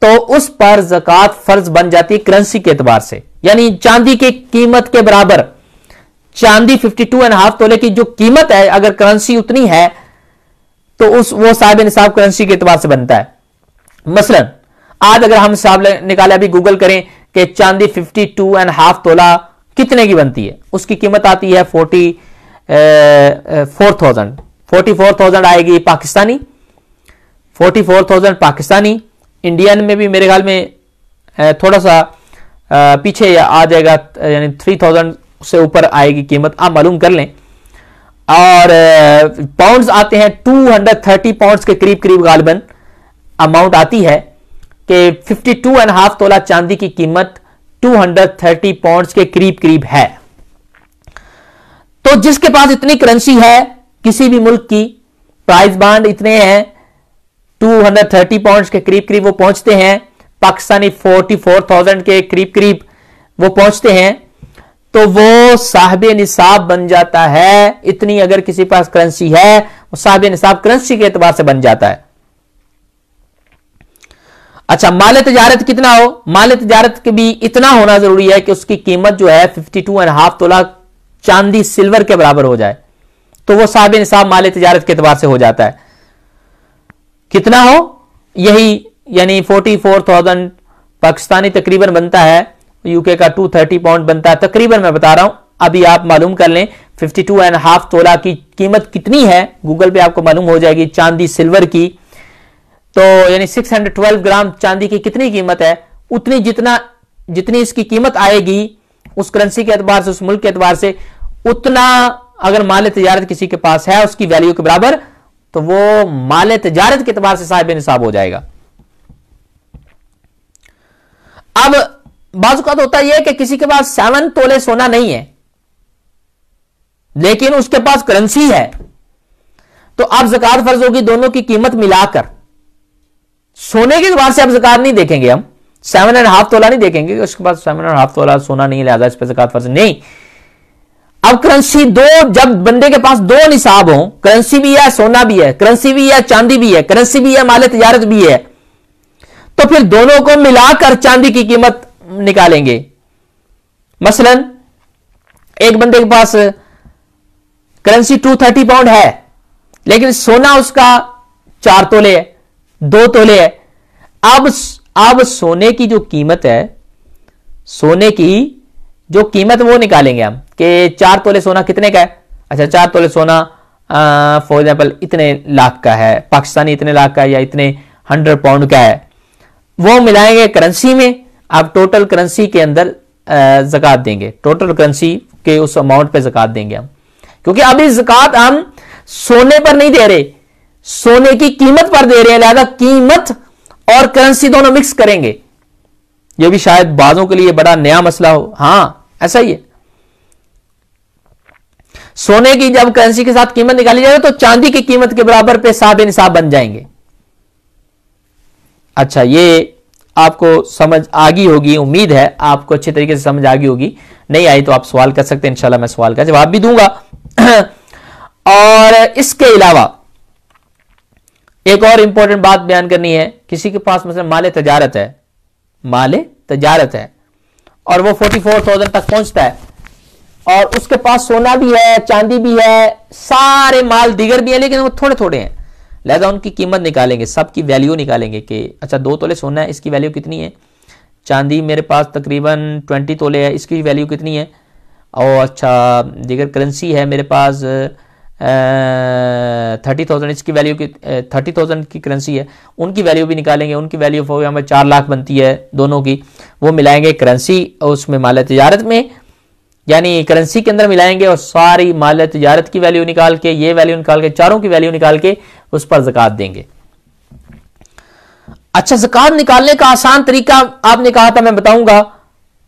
तो उस पर ज़कात फर्ज बन जाती है करेंसी के एतबार से। यानी चांदी की कीमत के बराबर, चांदी 52.5 तोले की जो कीमत है, अगर करेंसी उतनी है तो वो साहिब निसाब करेंसी के एतबार से बनता है। मसलन आज अगर हम हिसाब निकाले, अभी गूगल करें कि चांदी 52.5 तोला कितने की बनती है, उसकी कीमत आती है 44,000 आएगी पाकिस्तानी, 44,000 पाकिस्तानी। इंडियन में भी मेरे ख्याल में थोड़ा सा पीछे आ जाएगा, यानी 3,000 से ऊपर आएगी कीमत, आप मालूम कर लें। और पाउंड्स आते हैं 230 पाउंड्स के करीब करीब गालिबन अमाउंट आती है कि 52.5 तोला चांदी की कीमत 230 पाउंड्स के करीब करीब है। तो जिसके पास इतनी करेंसी है किसी भी मुल्क की, प्राइस बांड इतने हैं 230 पाउंड्स के करीब करीब वो पहुंचते हैं, पाकिस्तानी 44,000 के करीब करीब वो पहुंचते हैं, तो वो साहिब निसाब बन जाता है। इतनी अगर किसी पास करेंसी है वो साहिब निसाब करेंसी के एतबार से बन जाता है। अच्छा, माल तिजारत कितना हो? माल तिजारत के भी इतना होना जरूरी है कि उसकी कीमत जो है 52.5 तोला चांदी सिल्वर के बराबर हो जाए, तो वो साहिब निसाब माल तिजारत के एतबार से हो जाता है। कितना हो? यही, यानी 44,000 पाकिस्तानी तकरीबन बनता है, यूके का 230 पाउंड बनता है तकरीबन, मैं बता रहा हूं, अभी आप मालूम कर लें 52.5 तोला की कीमत कितनी है, गूगल पे आपको मालूम हो जाएगी चांदी सिल्वर की। तो यानी 612 ग्राम चांदी की कितनी कीमत है, उतनी जितनी इसकी कीमत आएगी उस करेंसी के एतबार से, उस मुल्क के एतबार से, उतना अगर माल तिजारत किसी के पास है उसकी वैल्यू के बराबर, तो वो माल तिजारत के एतबार से साहिब निसाब हो जाएगा। अब बाज़ होता यह कि किसी के पास 7 तोले सोना नहीं है लेकिन उसके पास करेंसी है, तो अब ज़कात फर्ज होगी दोनों की कीमत मिलाकर। सोने के एतबार से अब ज़कात नहीं देखेंगे, हम 7.5 तोला नहीं देखेंगे, उसके पास 7.5 तोला सोना नहीं, लिहाजा इस पर ज़कात फर्ज नहीं। अब करेंसी दो, जब बंदे के पास दो निसाब हो, करेंसी भी है सोना भी है, करेंसी भी है चांदी भी है, करेंसी भी है माल तिजारत भी है, तो फिर दोनों को मिलाकर चांदी की कीमत निकालेंगे। मसलन एक बंदे के पास करेंसी 230 पाउंड है लेकिन सोना उसका 4 तोले है, 2 तोले है। अब सोने की जो कीमत है, सोने की जो कीमत वो निकालेंगे हम कि 4 तोले सोना कितने का है। अच्छा, 4 तोले सोना फॉर एग्जाम्पल इतने लाख का है, पाकिस्तानी इतने लाख का है, या इतने 100 पाउंड का है, वो मिलाएंगे करेंसी में। आप टोटल करेंसी के अंदर ज़कात देंगे, टोटल करेंसी के उस अमाउंट पे ज़कात देंगे हम, क्योंकि अभी ज़कात हम सोने पर नहीं दे रहे, सोने की कीमत पर दे रहे हैं, लिहाजा कीमत और करेंसी दोनों मिक्स करेंगे। यह भी शायद बाजों के लिए बड़ा नया मसला हो। हां, ऐसा ही है। सोने की जब करेंसी के साथ कीमत निकाली जाए तो चांदी की कीमत के बराबर पे साहिब निसाब बन जाएंगे। अच्छा, ये आपको समझ आ गई होगी, उम्मीद है आपको अच्छे तरीके से समझ आ गई होगी। नहीं आई तो आप सवाल कर सकते हैं, इंशाल्लाह मैं सवाल का जवाब भी दूंगा। और इसके अलावा एक और इंपॉर्टेंट बात बयान करनी है, किसी के पास मतलब माल तजारत है, माल तजारत है और वो 44,000 तक पहुंचता है और उसके पास सोना भी है, चांदी भी है, सारे माल दीगर भी है, लेकिन वो थोड़े थोड़े हैं, लिहाजा उनकी कीमत निकालेंगे, सबकी वैल्यू निकालेंगे कि अच्छा 2 तोले सोना है, इसकी वैल्यू कितनी है, चांदी मेरे पास तकरीबन 20 तोले है, इसकी वैल्यू कितनी है, और अच्छा दीगर करेंसी है मेरे पास 30,000, इसकी वैल्यू की 30,000 की करेंसी है, उनकी वैल्यू भी निकालेंगे, उनकी वैल्यू हमें 4 लाख बनती है दोनों की, वो मिलाएंगे करेंसी और उसमें माल तिजारत में, यानी करेंसी के अंदर मिलाएंगे और सारी माल तिजारत की वैल्यू निकाल के, ये वैल्यू निकाल के, चारों की वैल्यू निकाल के उस पर ज़कात देंगे। अच्छा, ज़कात निकालने का आसान तरीका आपने कहा था मैं बताऊंगा,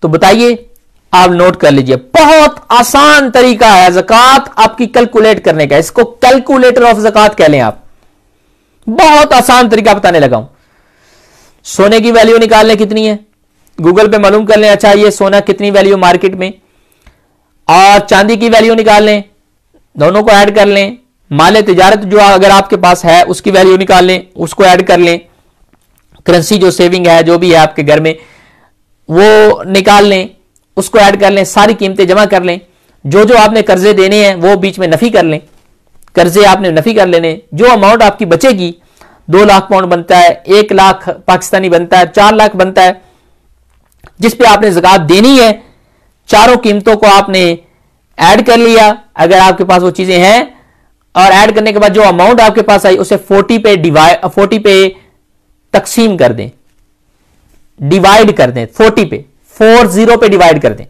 तो बताइए, आप नोट कर लीजिए, बहुत आसान तरीका है ज़कात आपकी कैलकुलेट करने का, इसको कैलकुलेटर ऑफ ज़कात कह लें आप, बहुत आसान तरीका बताने लगा हूं। सोने की वैल्यू निकालने कितनी है, गूगल पे मालूम कर लें, अच्छा ये सोना कितनी वैल्यू मार्केट में, और चांदी की वैल्यू निकाल लें, दोनों को ऐड कर लें, माल तिजारत जो अगर आपके पास है उसकी वैल्यू निकाल लें, उसको ऐड कर लें, करेंसी जो सेविंग है जो भी है आपके घर में वो निकाल लें, उसको ऐड कर लें, सारी कीमतें जमा कर लें, जो जो आपने कर्जे देने हैं वो बीच में नफी कर लें, कर्जे आपने नफी कर लेने, जो अमाउंट आपकी बचेगी 2 लाख पाउंड बनता है, 1 लाख पाकिस्तानी बनता है, 4 लाख बनता है, जिस पे आपने ज़कात देनी है, चारों कीमतों को आपने ऐड कर लिया अगर आपके पास वो चीजें हैं, और ऐड करने के बाद जो अमाउंट आपके पास आई उसे 40 पे तकसीम कर दें, डिवाइड कर दें, 40 पे डिवाइड कर दें।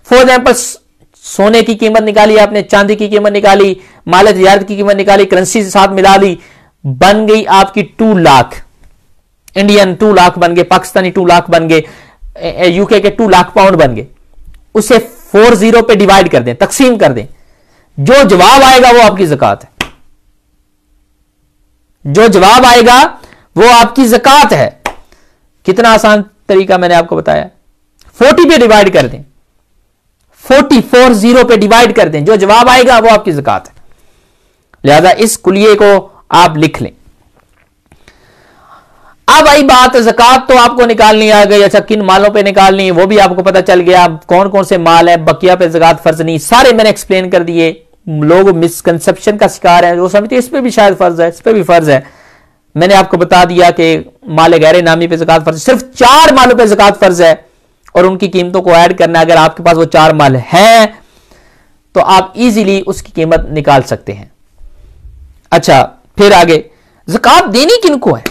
फॉर एग्जाम्पल सोने की कीमत निकाली आपने, चांदी की कीमत निकाली, माल तिजारत की कीमत निकाली, करेंसी के साथ मिला ली, बन गई आपकी 2 लाख, इंडियन 2 लाख बन गए, पाकिस्तानी 2 लाख बन गए, यूके के 2 लाख पाउंड बन गए, उसे 40 पे डिवाइड कर दें, तकसीम कर दें, जो जवाब आएगा वो आपकी ज़कात है, जो जवाब आएगा वो आपकी ज़कात है। कितना आसान तरीका मैंने आपको बताया, 40 पे डिवाइड कर दें, 40 पे डिवाइड कर दें, जो जवाब आएगा वो आपकी ज़कात है। लिहाजा इस कुलिये को आप लिख लें। अब आई बात ज़कात तो आपको निकालनी आ गई, अच्छा किन मालों पे निकालनी है वो भी आपको पता चल गया, कौन कौन से माल है, बकिया पे ज़कात फर्ज नहीं, सारे मैंने एक्सप्लेन कर दिए। लोग मिसकंसेप्शन का शिकार है, वो समझते इस पे भी शायद फर्ज है, इस पे भी फर्ज है, मैंने आपको बता दिया कि माल गैर नामी पे ज़कात फर्ज, सिर्फ 4 मालों पे ज़कात फर्ज है और उनकी कीमतों को ऐड करना, अगर आपके पास वो 4 माल हैं तो आप इजीली उसकी कीमत निकाल सकते हैं। अच्छा फिर आगे, ज़कात देनी किनको है?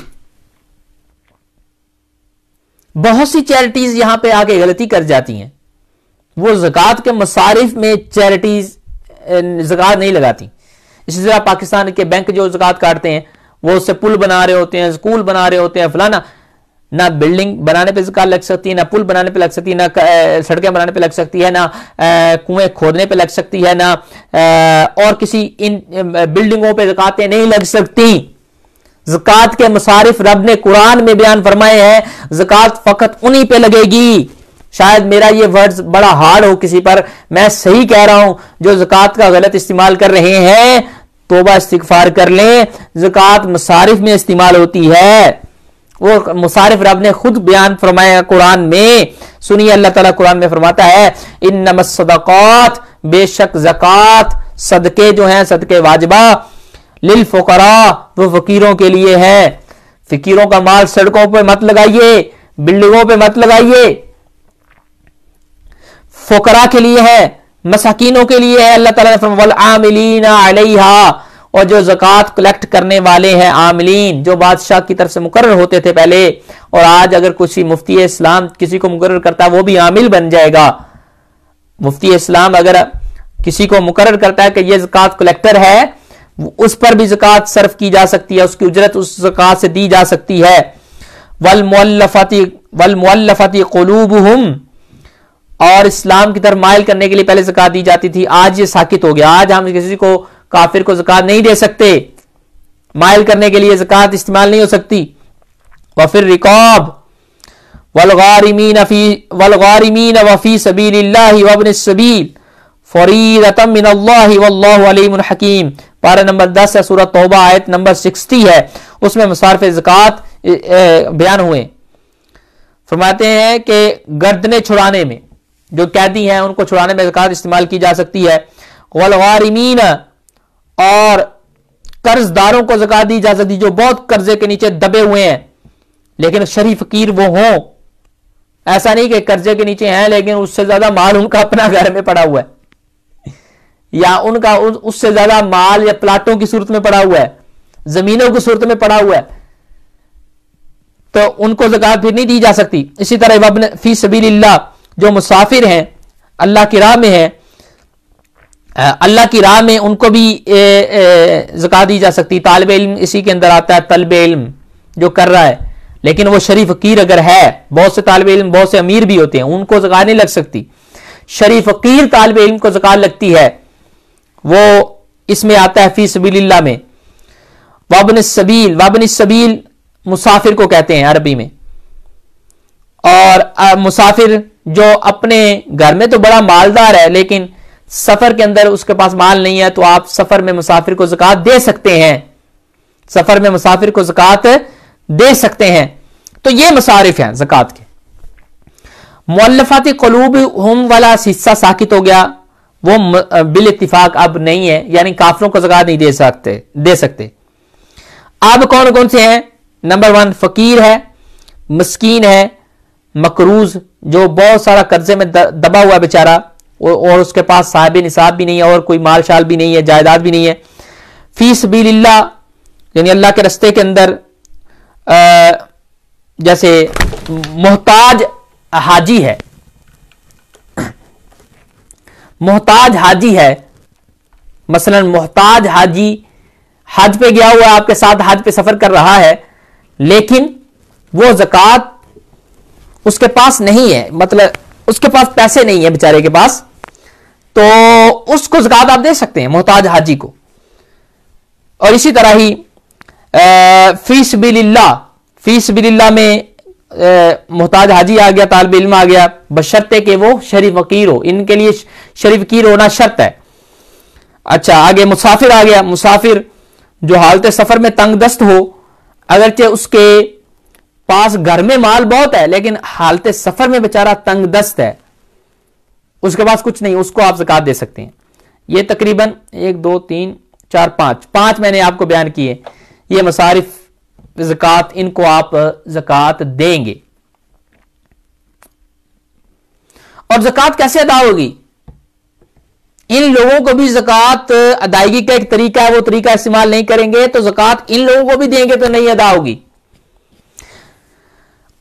बहुत सी चैरिटीज यहां पे आके गलती कर जाती हैं, वो ज़कात के मसारिफ में चैरिटीज ज़कात नहीं लगाती। इसी तरह पाकिस्तान के बैंक जो ज़कात काटते हैं वो उससे पुल बना रहे होते हैं, स्कूल बना रहे होते हैं, फलाना, ना बिल्डिंग बनाने पे ज़कात लग सकती है, ना पुल बनाने पे लग सकती है, ना सड़कें बनाने पे लग सकती है, ना कुएं खोदने पे लग सकती है, ना और किसी इन बिल्डिंगों पे ज़कातें नहीं लग सकती। ज़कात के मसारिफ रब ने कुरान में बयान फरमाए हैं, ज़कात फकत उन्हीं पे लगेगी। शायद मेरा ये वर्ड्स बड़ा हार्ड हो किसी पर, मैं सही कह रहा हूं, जो ज़कात का गलत इस्तेमाल कर रहे हैं तौबा इस्तिगफार कर लें। ज़कात मसारिफ में इस्तेमाल होती है, वो मुसारिफ रब ने खुद बयान फरमाया कुरान में। सुनिए, अल्लाह ताला कुरान में फरमाता है, इन्नमस सदक़ात, बेशक ज़कात सदके जो हैं, सदके वाजिबा, लिल फुकरा, वो फकीरों के लिए है। फकीरों का माल सड़कों पे मत लगाइए, बिल्डिंगों पे मत लगाइए, फुकरा के लिए है, मसाकीनों के लिए है। अल्लाह ताला ने फरमाया वल आमिलीना अलैहा, और जो ज़कात कलेक्ट करने वाले हैं आमिलीन, जो बादशाह की तरफ से मुकर्रर होते थे पहले, और आज अगर किसी मुफ्ती इस्लाम किसी को मुकर्रर करता है वो भी आमिल बन जाएगा। मुफ्ती इस्लाम अगर किसी को मुकर्रर करता है कि ये ज़कात कलेक्टर है, उस पर भी ज़कात सर्फ की जा सकती है, उसकी उजरत उस ज़कात से दी जा सकती है। वल मुअल्लफती क़ुलूबुहुम, और इस्लाम की तरफ माइल करने के लिए पहले ज़कात दी जाती थी, आज ये साकित हो गया। आज हम किसी को काफिर को ज़कात नहीं दे सकते, माइल करने के लिए ज़कात इस्तेमाल नहीं हो सकती। व फिर रिकाब, वलगारिमीन वफी सबीलिल्लाहि वब्निस सबील फरीदतम मिनल्लाहि वल्लाहु अलीमुन हकीम। पारा नंबर 10 है, सूरह तौबा, आयत नंबर 60 है। उसमें मसारिफ ज़कात बयान हुए। फरमाते हैं कि गर्दने छुड़ाने में, जो कैदी हैं उनको छुड़ाने में ज़कात इस्तेमाल की जा सकती है। वलगारिमीन, और कर्जदारों को ज़कात दी जा सकती है जो बहुत कर्जे के नीचे दबे हुए हैं, लेकिन शरीफ फकीर वो हों। ऐसा नहीं कि कर्जे के नीचे हैं लेकिन उससे ज्यादा माल उनका अपना घर में पड़ा हुआ है, या उनका उससे ज्यादा माल या प्लाटों की सूरत में पड़ा हुआ है, जमीनों की सूरत में पड़ा हुआ है, तो उनको ज़कात फिर नहीं दी जा सकती। इसी तरह वब्न फी सबीलिल्लाह, जो मुसाफिर हैं, अल्लाह की राह में हैं, अल्लाह की राह में उनको भी ज़कात दी जा सकती। तालिब इल्म इसी के अंदर आता है, तलब इल्म जो कर रहा है, लेकिन वो शरीफ फकीर अगर है, बहुत से तालिब इल्म बहुत से अमीर भी होते हैं, उनको ज़कात नहीं लग सकती। शरीफ फकीर तालिब इल्म को ज़कात लगती है, वो इसमें आता है फी सबीलिल्लाह में। वब्न सबील, वब्न सबील मुसाफिर को कहते हैं अरबी में। और मुसाफिर जो अपने घर में तो बड़ा मालदार है लेकिन सफर के अंदर उसके पास माल नहीं है, तो आप सफर में मुसाफिर को ज़कात दे सकते हैं, सफर में मुसाफिर को ज़कात दे सकते हैं। तो ये मसारिफ हैं ज़कात के। मुअल्लफ़ाती क़ुलूब हुम वाला हिस्सा साकित हो गया, वो बिल इत्तिफाक अब नहीं है, यानी काफिरों को ज़कात नहीं दे सकते। अब कौन कौन से हैं? नंबर 1 फकीर है, मस्कीन है, मकरूज जो बहुत सारा कर्जे में दबा हुआ बेचारा, और उसके पास साहिब निसाब भी नहीं है और कोई माल शाल भी नहीं है, जायदाद भी नहीं है। फी सबीलिल्लाह, यानी अल्लाह के रस्ते के अंदर, जैसे मोहताज हाजी है, मोहताज हाजी है, मसलन मोहताज हाजी हज पे गया हुआ, आपके साथ हज पे सफर कर रहा है, लेकिन वो ज़कात उसके पास नहीं है, मतलब उसके पास पैसे नहीं है बेचारे के पास, तो उसको ज़कात आप दे सकते हैं, मोहताज हाजी को। और इसी तरह ही फी सबीलिल्लाह, फी सबीलिल्लाह में मोहताज हाजी आ गया, तालिब इल्म आ गया, बशर्ते कि वो शरीफ फकीर हो, इनके लिए शरीफ फकीर होना शर्त है। अच्छा, आगे मुसाफिर आ गया, मुसाफिर जो हालत सफर में तंग दस्त हो, अगरचे उसके पास घर में माल बहुत है लेकिन हालत सफर में बेचारा तंग दस्त है, उसके पास कुछ नहीं, उसको आप ज़कात दे सकते हैं। ये तकरीबन 1 2 3 4 5 मैंने आपको बयान किए, ये मसारिफ ज़कात, इनको आप ज़कात देंगे। और ज़कात कैसे अदा होगी? इन लोगों को भी ज़कात अदायगी का एक तरीका है, वो तरीका इस्तेमाल नहीं करेंगे तो ज़कात इन लोगों को भी देंगे तो नहीं अदा होगी।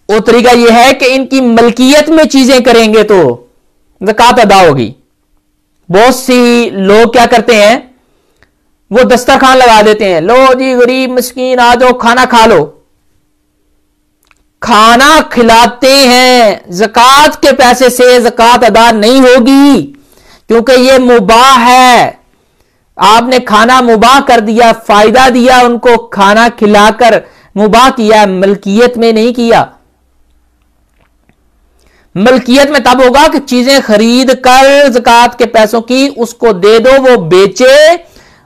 वो तरीका यह है कि इनकी मलकियत में चीजें करेंगे तो ज़कात अदा होगी। बहुत सी लोग क्या करते हैं, वो दस्तरखान लगा देते हैं, लो जी गरीब मिस्कीन आ जाओ खाना खा लो, खाना खिलाते हैं, ज़कात के पैसे से ज़कात अदा नहीं होगी क्योंकि ये मुबाह है। आपने खाना मुबाह कर दिया, फायदा दिया उनको, खाना खिलाकर मुबाह किया, मलकियत में नहीं किया। मलकियत में तब होगा कि चीजें खरीद कर ज़कात के पैसों की उसको दे दो, वो बेचे,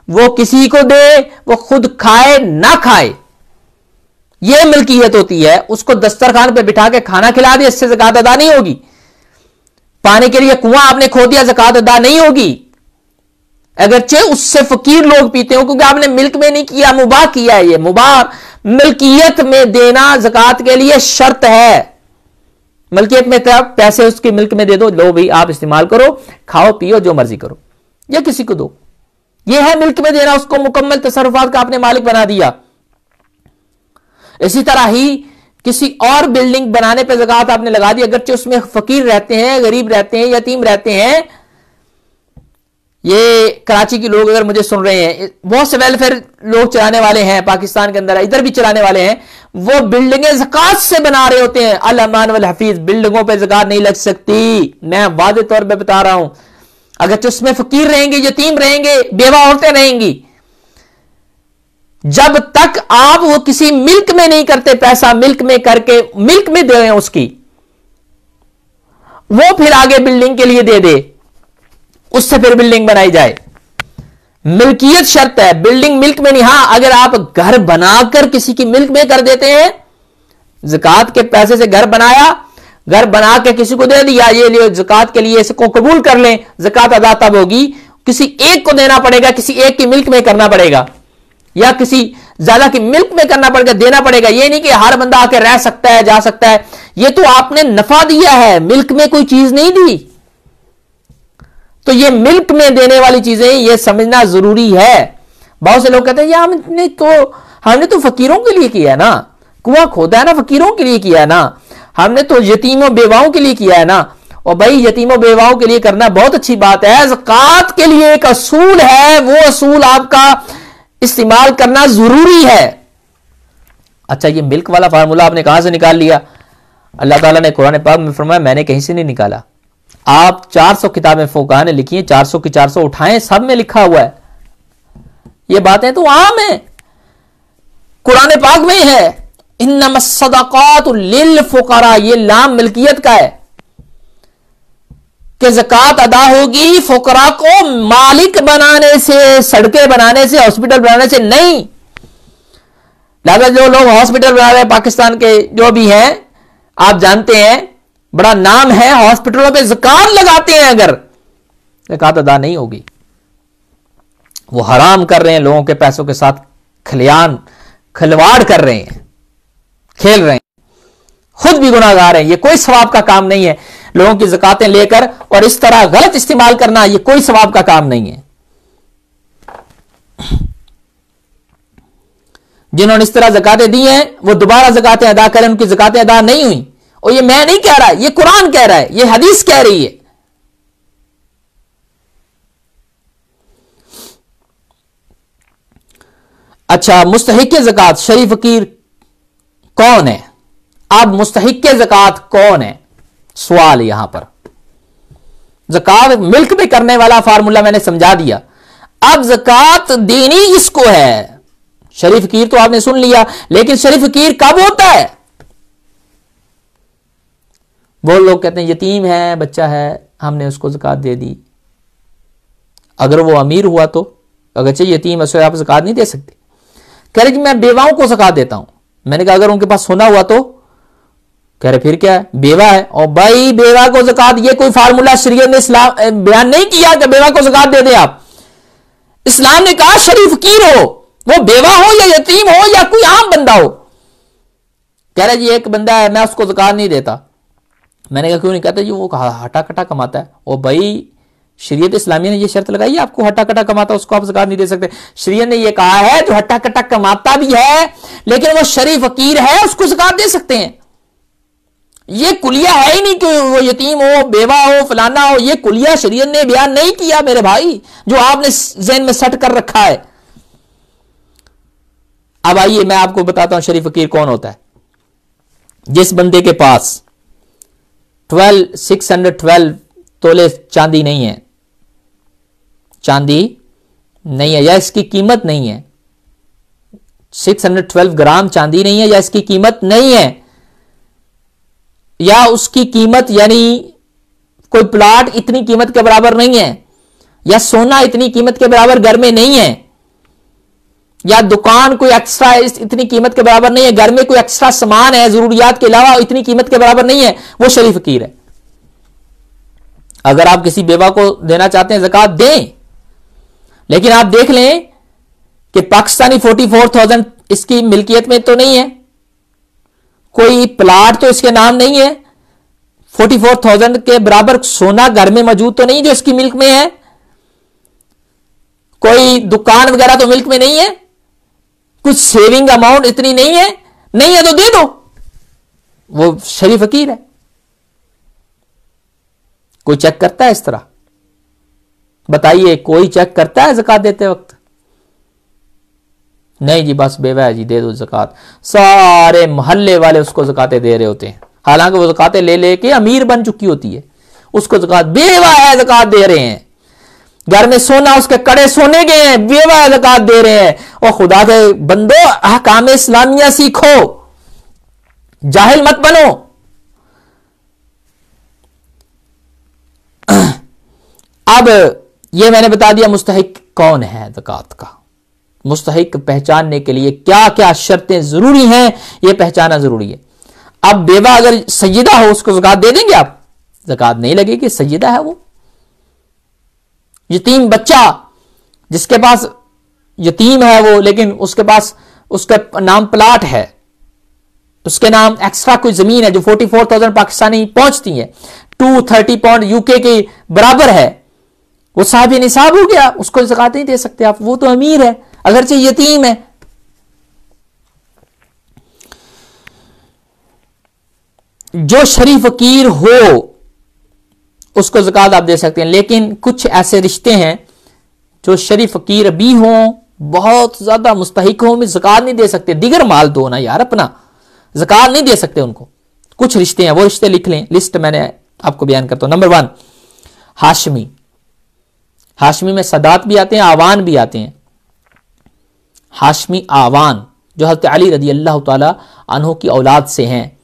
वो किसी को दे, वो खुद खाए ना खाए, ये मलकियत होती है। उसको दस्तरखान पे बिठा के खाना खिला दिया, इससे ज़कात अदा नहीं होगी। पानी के लिए कुआं आपने खो दिया, ज़कात अदा नहीं होगी, अगरचे उससे फकीर लोग पीते हो, क्योंकि आपने मिल्क में नहीं किया, मुबाह किया है। ये मुबाह मिल्कियत में देना ज़कात के लिए शर्त है। मलकियत में तब पैसे उसकी मिल्क में दे दो, लो भाई आप इस्तेमाल करो, खाओ पियो जो मर्जी करो, या किसी को दो, यह है मिल्क में देना, उसको मुकम्मल तसर्रुफात का आपने मालिक बना दिया। इसी तरह ही किसी और बिल्डिंग बनाने पर ज़कात आपने लगा दी, अगरचे उसमें फकीर रहते हैं, गरीब रहते हैं, यतीम रहते हैं। ये कराची के लोग अगर मुझे सुन रहे हैं, बहुत से वेलफेयर लोग चलाने वाले हैं पाकिस्तान के अंदर, इधर भी चलाने वाले हैं, वो बिल्डिंगें ज़कात से बना रहे होते हैं। अल अमान वल हफीज, बिल्डिंगों पे ज़कात नहीं लग सकती, मैं वादे तौर पे बता रहा हूं। अगर उसमें फकीर रहेंगे, यतीम रहेंगे, बेवा औरतें रहेंगी, जब तक आप वो किसी मिल्क में नहीं करते, पैसा मिल्क में करके मिल्क में दे रहे हैं उसकी, वो फिर आगे बिल्डिंग के लिए दे दे, उससे फिर बिल्डिंग बनाई जाए। मिल्कियत शर्त है, बिल्डिंग मिल्क में नहीं। हां, अगर आप घर बनाकर किसी की मिल्क में कर देते हैं, ज़कात के पैसे से घर बनाया, घर बना के किसी को दे दिया, ये लियो ज़कात के लिए, इसको कबूल कर लें, ज़कात अदा तब होगी, किसी एक को देना पड़ेगा, किसी एक की मिल्क में करना पड़ेगा, या किसी ज्यादा की मिल्क में करना पड़ेगा, देना पड़ेगा। ये नहीं कि हर बंदा आके रह सकता है, जा सकता है। ये तो आपने नफा दिया है, मिल्क में कोई चीज नहीं दी। तो ये मिल्क में देने वाली चीजें ये समझना जरूरी है। बहुत से लोग कहते हैं यार हमने तो फकीरों के लिए किया है ना, कुआं खोदा है ना, फकीरों के लिए किया है ना, हमने तो यतीमों बेवाओं के लिए किया है ना। और भाई यतीमों बेवाओं के लिए करना बहुत अच्छी बात है, ज़कात के लिए एक असूल है, वो असूल आपका इस्तेमाल करना जरूरी है। अच्छा, ये मिल्क वाला फार्मूला आपने कहां से निकाल लिया? अल्लाह ताला ने कुरान पाक में फरमाया, मैंने कहीं से नहीं निकाला। आप 400 किताबें फुक़हा ने लिखी हैं, 400 की 400 उठाएं, सब में लिखा हुआ है। ये बातें तो आम है, कुरान पाक में है, इन्नमस सदक़ातु लिल फुक़रा, ये लाम मिल्कियत का है कि ज़कात अदा होगी फुकरा को मालिक बनाने से, सड़कें बनाने से, हॉस्पिटल बनाने से नहीं। लिहाजा जो लोग हॉस्पिटल बना रहे हैं पाकिस्तान के जो भी हैं, आप जानते हैं, बड़ा नाम है, हॉस्पिटलों पे ज़कात लगाते हैं, अगर ज़कात अदा नहीं होगी, वो हराम कर रहे हैं, लोगों के पैसों के साथ खिलवाड़ कर रहे हैं, खेल रहे हैं, खुद भी गुनाहगार हैं। ये कोई सवाब का काम नहीं है, लोगों की ज़कातें लेकर और इस तरह गलत इस्तेमाल करना, ये कोई सवाब का काम नहीं है। जिन्होंने इस तरह ज़कातें दी हैं वो दोबारा ज़कातें अदा करें, उनकी ज़कातें अदा नहीं हुई। और ये मैं नहीं कह रहा, ये कुरान कह रहा है, ये हदीस कह रही है। अच्छा, मुस्तहिक ज़कात शरीफ फकीर कौन है? अब मुस्तहिक ज़कात कौन है, सवाल यहां पर। ज़कात मिल्क में करने वाला फार्मूला मैंने समझा दिया। अब ज़कात देनी किसको है? शरीफ फकीर तो आपने सुन लिया, लेकिन शरीफ फकीर कब होता है? वो लोग कहते हैं यतीम है, बच्चा है, हमने उसको ज़कात दे दी। अगर वो अमीर हुआ तो, अगर चाहिए यतीम है आप ज़कात नहीं दे सकते। कह रहे कि मैं बेवाओं को ज़कात देता हूं। मैंने कहा अगर उनके पास सोना हुआ तो? कह रहे फिर क्या है, बेवा है। और भाई बेवा को ज़कात, ये कोई फार्मूला शरीयत ने इस्लाम बयान नहीं किया कि बेवा को ज़कात दे दे आप। इस्लाम ने कहा शरीफ फकीर हो, वो बेवा हो या यतीम हो या कोई आम बंदा हो। कह रहे जी एक बंदा है, मैं उसको ज़कात नहीं देता। मैंने कहा क्यों नहीं? कहते जी वो हटा कटा कमाता है। और भाई शरीयत इस्लामिया ने ये शर्त लगाई है आपको हट्टा कट्टा कमाता उसको आप ज़कात नहीं दे सकते। शरीयत ने ये कहा है जो हट्टा कट्टा कमाता भी है लेकिन वो शरीफ फकीर है, उसको ज़कात दे सकते हैं। ये कुलिया है ही नहीं कि वो यतीम हो, बेवा हो, फलाना हो। ये कुलिया शरीयत ने बयान नहीं किया मेरे भाई, जो आपने ज़हन में सेट कर रखा है। अब आइए मैं आपको बताता हूं शरीफ फकीर कौन होता है। जिस बंदे के पास 612 तोले चांदी नहीं है, चांदी नहीं है या इसकी कीमत नहीं है, 612 ग्राम चांदी नहीं है या इसकी कीमत नहीं है, या उसकी कीमत यानी कोई प्लाट इतनी कीमत के बराबर नहीं है, या सोना इतनी कीमत के बराबर घर में नहीं है, या दुकान कोई एक्स्ट्रा इतनी कीमत के बराबर नहीं है, घर में कोई एक्स्ट्रा सामान है जरूरियात के अलावा इतनी कीमत के बराबर नहीं है, वो शरीफ फकीर है। अगर आप किसी बेवा को देना चाहते हैं ज़कात दें, लेकिन आप देख लें कि पाकिस्तानी 44,000 इसकी मिल्कियत में तो नहीं है, कोई प्लाट तो इसके नाम नहीं है, 44,000 के बराबर सोना घर में मौजूद तो नहीं जो इसकी मिल्क में है, कोई दुकान वगैरह तो मिल्क में नहीं है, कुछ सेविंग अमाउंट इतनी नहीं है, नहीं है तो दे दो, वो शरीफ फकीर है। कोई चेक करता है इस तरह? बताइए कोई चेक करता है ज़कात देते वक्त? नहीं जी, बस बेवा है जी दे दो ज़कात। सारे मोहल्ले वाले उसको ज़कातें दे रहे होते हैं, हालांकि वो ज़कातें ले लेके अमीर बन चुकी होती है, उसको ज़कात बेवा है ज़कात दे रहे हैं। घर में सोना उसके कड़े सोने के हैं, बेवा है ज़कात दे रहे हैं। और खुदा के बंदो अहकाम इस्लामिया सीखो, जाहिल मत बनो। अब ये मैंने बता दिया मुस्तहिक कौन है ज़कात का। मुस्तहिक पहचानने के लिए क्या क्या शर्तें जरूरी हैं, ये पहचाना जरूरी है। अब बेवा अगर सय्यदा हो उसको ज़कात दे देंगे आप? ज़कात नहीं लगेगी, सय्यदा है वो। यतीम बच्चा जिसके पास, यतीम है वो लेकिन उसके पास उसका नाम प्लाट है, उसके नाम एक्स्ट्रा कोई जमीन है जो 44,000 पाकिस्तानी पहुंचती है, 230 पाउंड यूके के बराबर है, वो साहिब निसाब हो गया, उसको ज़कात नहीं दे सकते आप, वो तो अमीर है अगरचे यतीम है। जो शरीफ फकीर हो उसको ज़कात आप दे सकते हैं, लेकिन कुछ ऐसे रिश्ते हैं जो शरीफ फकीर भी हों, बहुत ज्यादा मुस्तहिक हों, में ज़कात नहीं दे सकते। दिगर माल दो ना यार अपना, ज़कात नहीं दे सकते उनको। कुछ रिश्ते हैं, वो रिश्ते लिख लें, लिस्ट मैंने आपको बयान करता हूं। नंबर 1 हाशमी। हाशमी में सदात भी आते हैं, आवान भी आते हैं। हाशमी आवान जो हज़रत अली रज़ी अल्लाह ताला अन्हु की औलाद से हैं,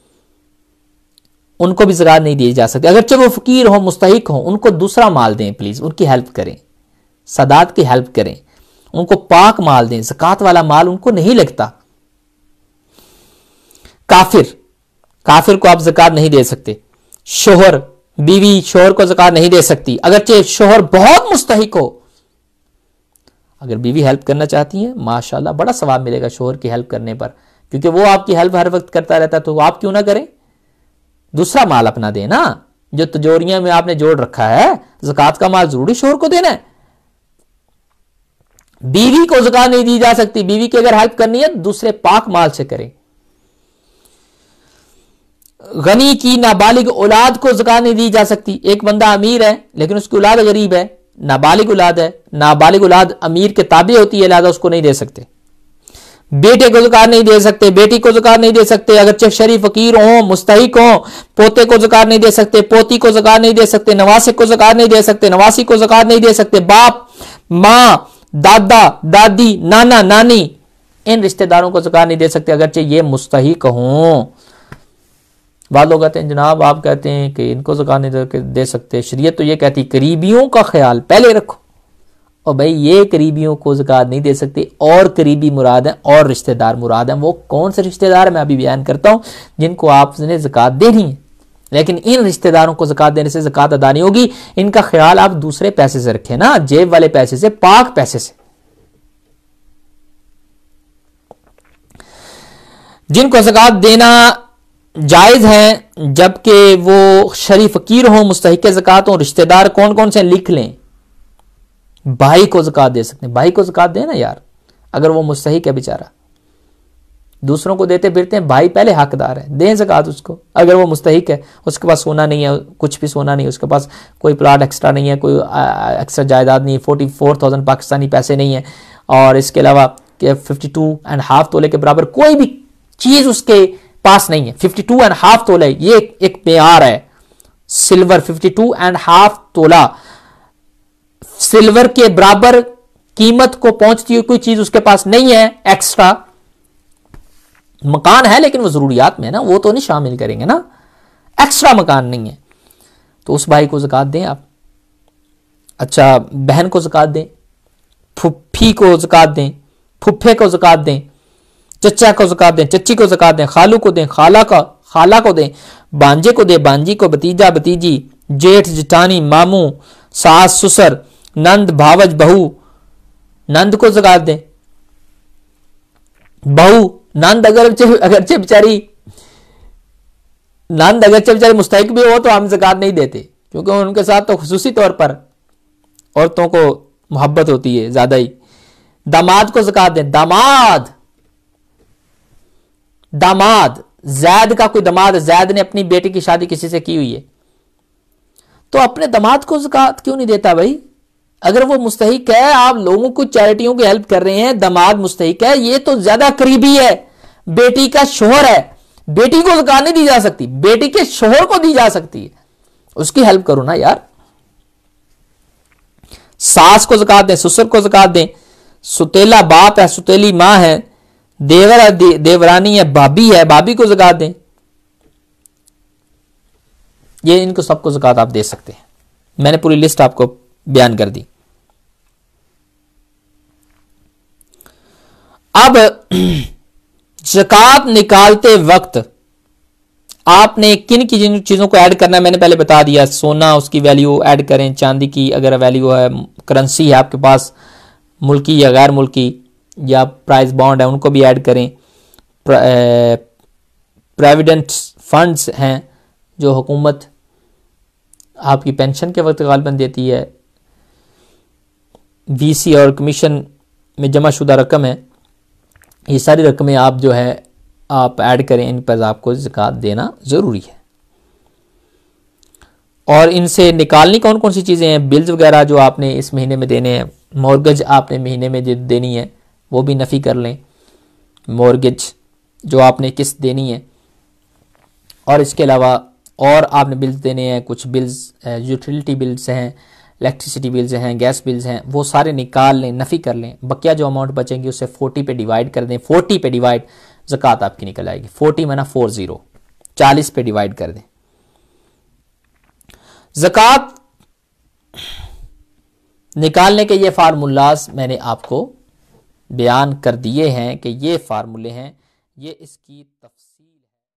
उनको भी ज़कात नहीं दी जा सकती। अगरचे वो फकीर हो, मुस्तहिक हो, उनको दूसरा माल दें प्लीज, उनकी हेल्प करें, सदात की हेल्प करें, उनको पाक माल दें, ज़कात वाला माल उनको नहीं लगता। काफिर, काफिर को आप ज़कात नहीं दे सकते। शोहर, बीवी शोहर को ज़कात नहीं दे सकती, अगरचे शोहर बहुत मुस्तहिक हो। अगर बीवी हेल्प करना चाहती है, माशाल्लाह बड़ा सवाब मिलेगा शोहर की हेल्प करने पर, क्योंकि वो आपकी हेल्प हर वक्त करता रहता है, तो आप क्यों ना करें? दूसरा माल अपना देना, जो तिजोरियां में आपने जोड़ रखा है, ज़कात का माल जरूरी शोहर को देना है। बीवी को ज़कात नहीं दी जा सकती, बीवी की अगर हेल्प करनी है दूसरे पाक माल से करें। गनी की नाबालिग औलाद को ज़कात नहीं दी जा सकती। एक बंदा अमीर है लेकिन उसकी औलाद गरीब है, नाबालिग औलाद है, नाबालिग औलाद अमीर के ताबे होती है, लिहाजा उसको नहीं दे सकते। बेटे को ज़कात नहीं दे सकते, बेटी को ज़कात नहीं दे सकते, अगर शरीफ फकीर हो, मुस्तहिक हो। पोते को ज़कात नहीं दे सकते, पोती को ज़कात नहीं दे सकते, नवासे को ज़कात नहीं दे सकते, नवासी को ज़कात नहीं दे सकते। बाप, मां, दादा, दादी, नाना, नानी, इन रिश्तेदारों को ज़कात नहीं दे सकते अगरचे ये मुस्तहिक हों। बाद लोग कहते हैं जनाब आप कहते हैं कि इनको ज़कात नहीं दे सकते, शरीयत तो ये कहती करीबियों का ख्याल पहले रखो। और भाई ये करीबियों को ज़कात नहीं दे सकते, और करीबी मुराद है और रिश्तेदार मुराद हैं। वो कौन से रिश्तेदार मैं अभी बयान करता हूं जिनको आपने ज़कात देनी है, लेकिन इन रिश्तेदारों को ज़कात देने से ज़कात अदा नहीं होगी। इनका ख्याल आप दूसरे पैसे से रखें ना, जेब वाले पैसे से, पाक पैसे से। जिनको ज़कात देना जायज है जबकि वो शरीफ फकीर हो, मुस्तहिक ज़कात हो। रिश्तेदार कौन कौन से लिख लें। भाई को ज़कात दे सकते हैं, भाई को ज़कात देना यार, अगर वो मुस्तहिक है बेचारा। दूसरों को देते फिरते हैं, भाई पहले हकदार है, दें ज़कात उसको। अगर वो मुस्तहिक है, उसके पास सोना नहीं है, कुछ भी सोना नहीं है, उसके पास कोई प्लाट एक्स्ट्रा नहीं है, कोई एक्स्ट्रा जायदाद नहीं है, 44,000 पाकिस्तानी पैसे नहीं है, और इसके अलावा 52.5 तोले के बराबर कोई भी चीज उसके पास नहीं है। 52.5 तोले ये एक मेयार है। सिल्वर 52.5 तोला सिल्वर के बराबर कीमत को पहुंचती हुई कोई चीज उसके पास नहीं है एक्स्ट्रा। मकान है लेकिन वो जरूरियात में है ना, वो तो नहीं शामिल करेंगे ना, एक्स्ट्रा मकान नहीं है, तो उस भाई को ज़कात दें आप। अच्छा, बहन को ज़कात दें, फुफ्फी को ज़कात दें, फुफ्फे को ज़कात दें, चचा को ज़कात दें, चच्ची को ज़कात दें, खालू को दें, खाला को दें, बांजे को दें, बांजी को, भतीजा भतीजी, जेठ जेठानी, मामू, सास ससुर, नंद भावज बहू, नंद को ज़कात दें। बहू नंद अगरचे बेचारी मुस्तहिक भी हो तो हम ज़कात नहीं देते, क्योंकि उनके साथ तो खुसूसी तौर पर औरतों को मोहब्बत होती है ज्यादा ही। दामाद को ज़कात दें। दामाद जैद का कोई दामाद, जैद ने अपनी बेटी की शादी किसी से की हुई है, तो अपने दामाद को ज़कात क्यों नहीं देता भाई? अगर वो मुस्तहिक है, आप लोगों को चैरिटियों की हेल्प कर रहे हैं, दामाद मुस्तहिक है, ये तो ज्यादा करीबी है, बेटी का शोहर है, बेटी को ज़कात नहीं दी जा सकती, बेटी के शोहर को दी जा सकती है, उसकी हेल्प करो ना यार। सास को ज़कात दें, ससुर को ज़कात दें, सुतेला बाप है, सुतेली मां है, देवर है, देवरानी है, भाभी है, भाभी को ज़कात दें। ये इनको सबको ज़कात आप दे सकते हैं। मैंने पूरी लिस्ट आपको बयान कर दी। अब ज़कात निकालते वक्त आपने किन की जिन चीज़ों को ऐड करना है मैंने पहले बता दिया। सोना, उसकी वैल्यू ऐड करें, चांदी की अगर वैल्यू है, करेंसी है आपके पास मुल्की या गैर मुल्की, या प्राइस बॉन्ड है, उनको भी ऐड करें। प्रोविडेंट फंड्स हैं जो हुकूमत आपकी पेंशन के वक्त गालबन देती है, वीसी और कमीशन में जमा शुदा रकम है, ये सारी रकमें आप जो है आप ऐड करें, इन पर आपको ज़कात देना ज़रूरी है। और इनसे निकालनी कौन कौन सी चीज़ें हैं, बिल्स वगैरह जो आपने इस महीने में देने हैं, मॉर्गेज आपने महीने में देनी है वो भी नफ़ी कर लें, मॉर्गेज जो आपने किस्त देनी है। और इसके अलावा और आपने बिल्स देने हैं, कुछ बिल्स यूटिलिटी बिल्स हैं, इलेक्ट्रिसिटी बिल्स हैं, गैस बिल्स हैं, वो सारे निकाल लें, नफ़ी कर लें। बकिया जो अमाउंट बचेंगी उससे 40 पे डिवाइड कर दें, 40 पे डिवाइड ज़कात आपकी निकल आएगी। 40 माना 40, 40 पे डिवाइड कर दें। ज़कात निकालने के ये फार्मूलाज मैंने आपको बयान कर दिए हैं कि ये फार्मूले हैं, ये इसकी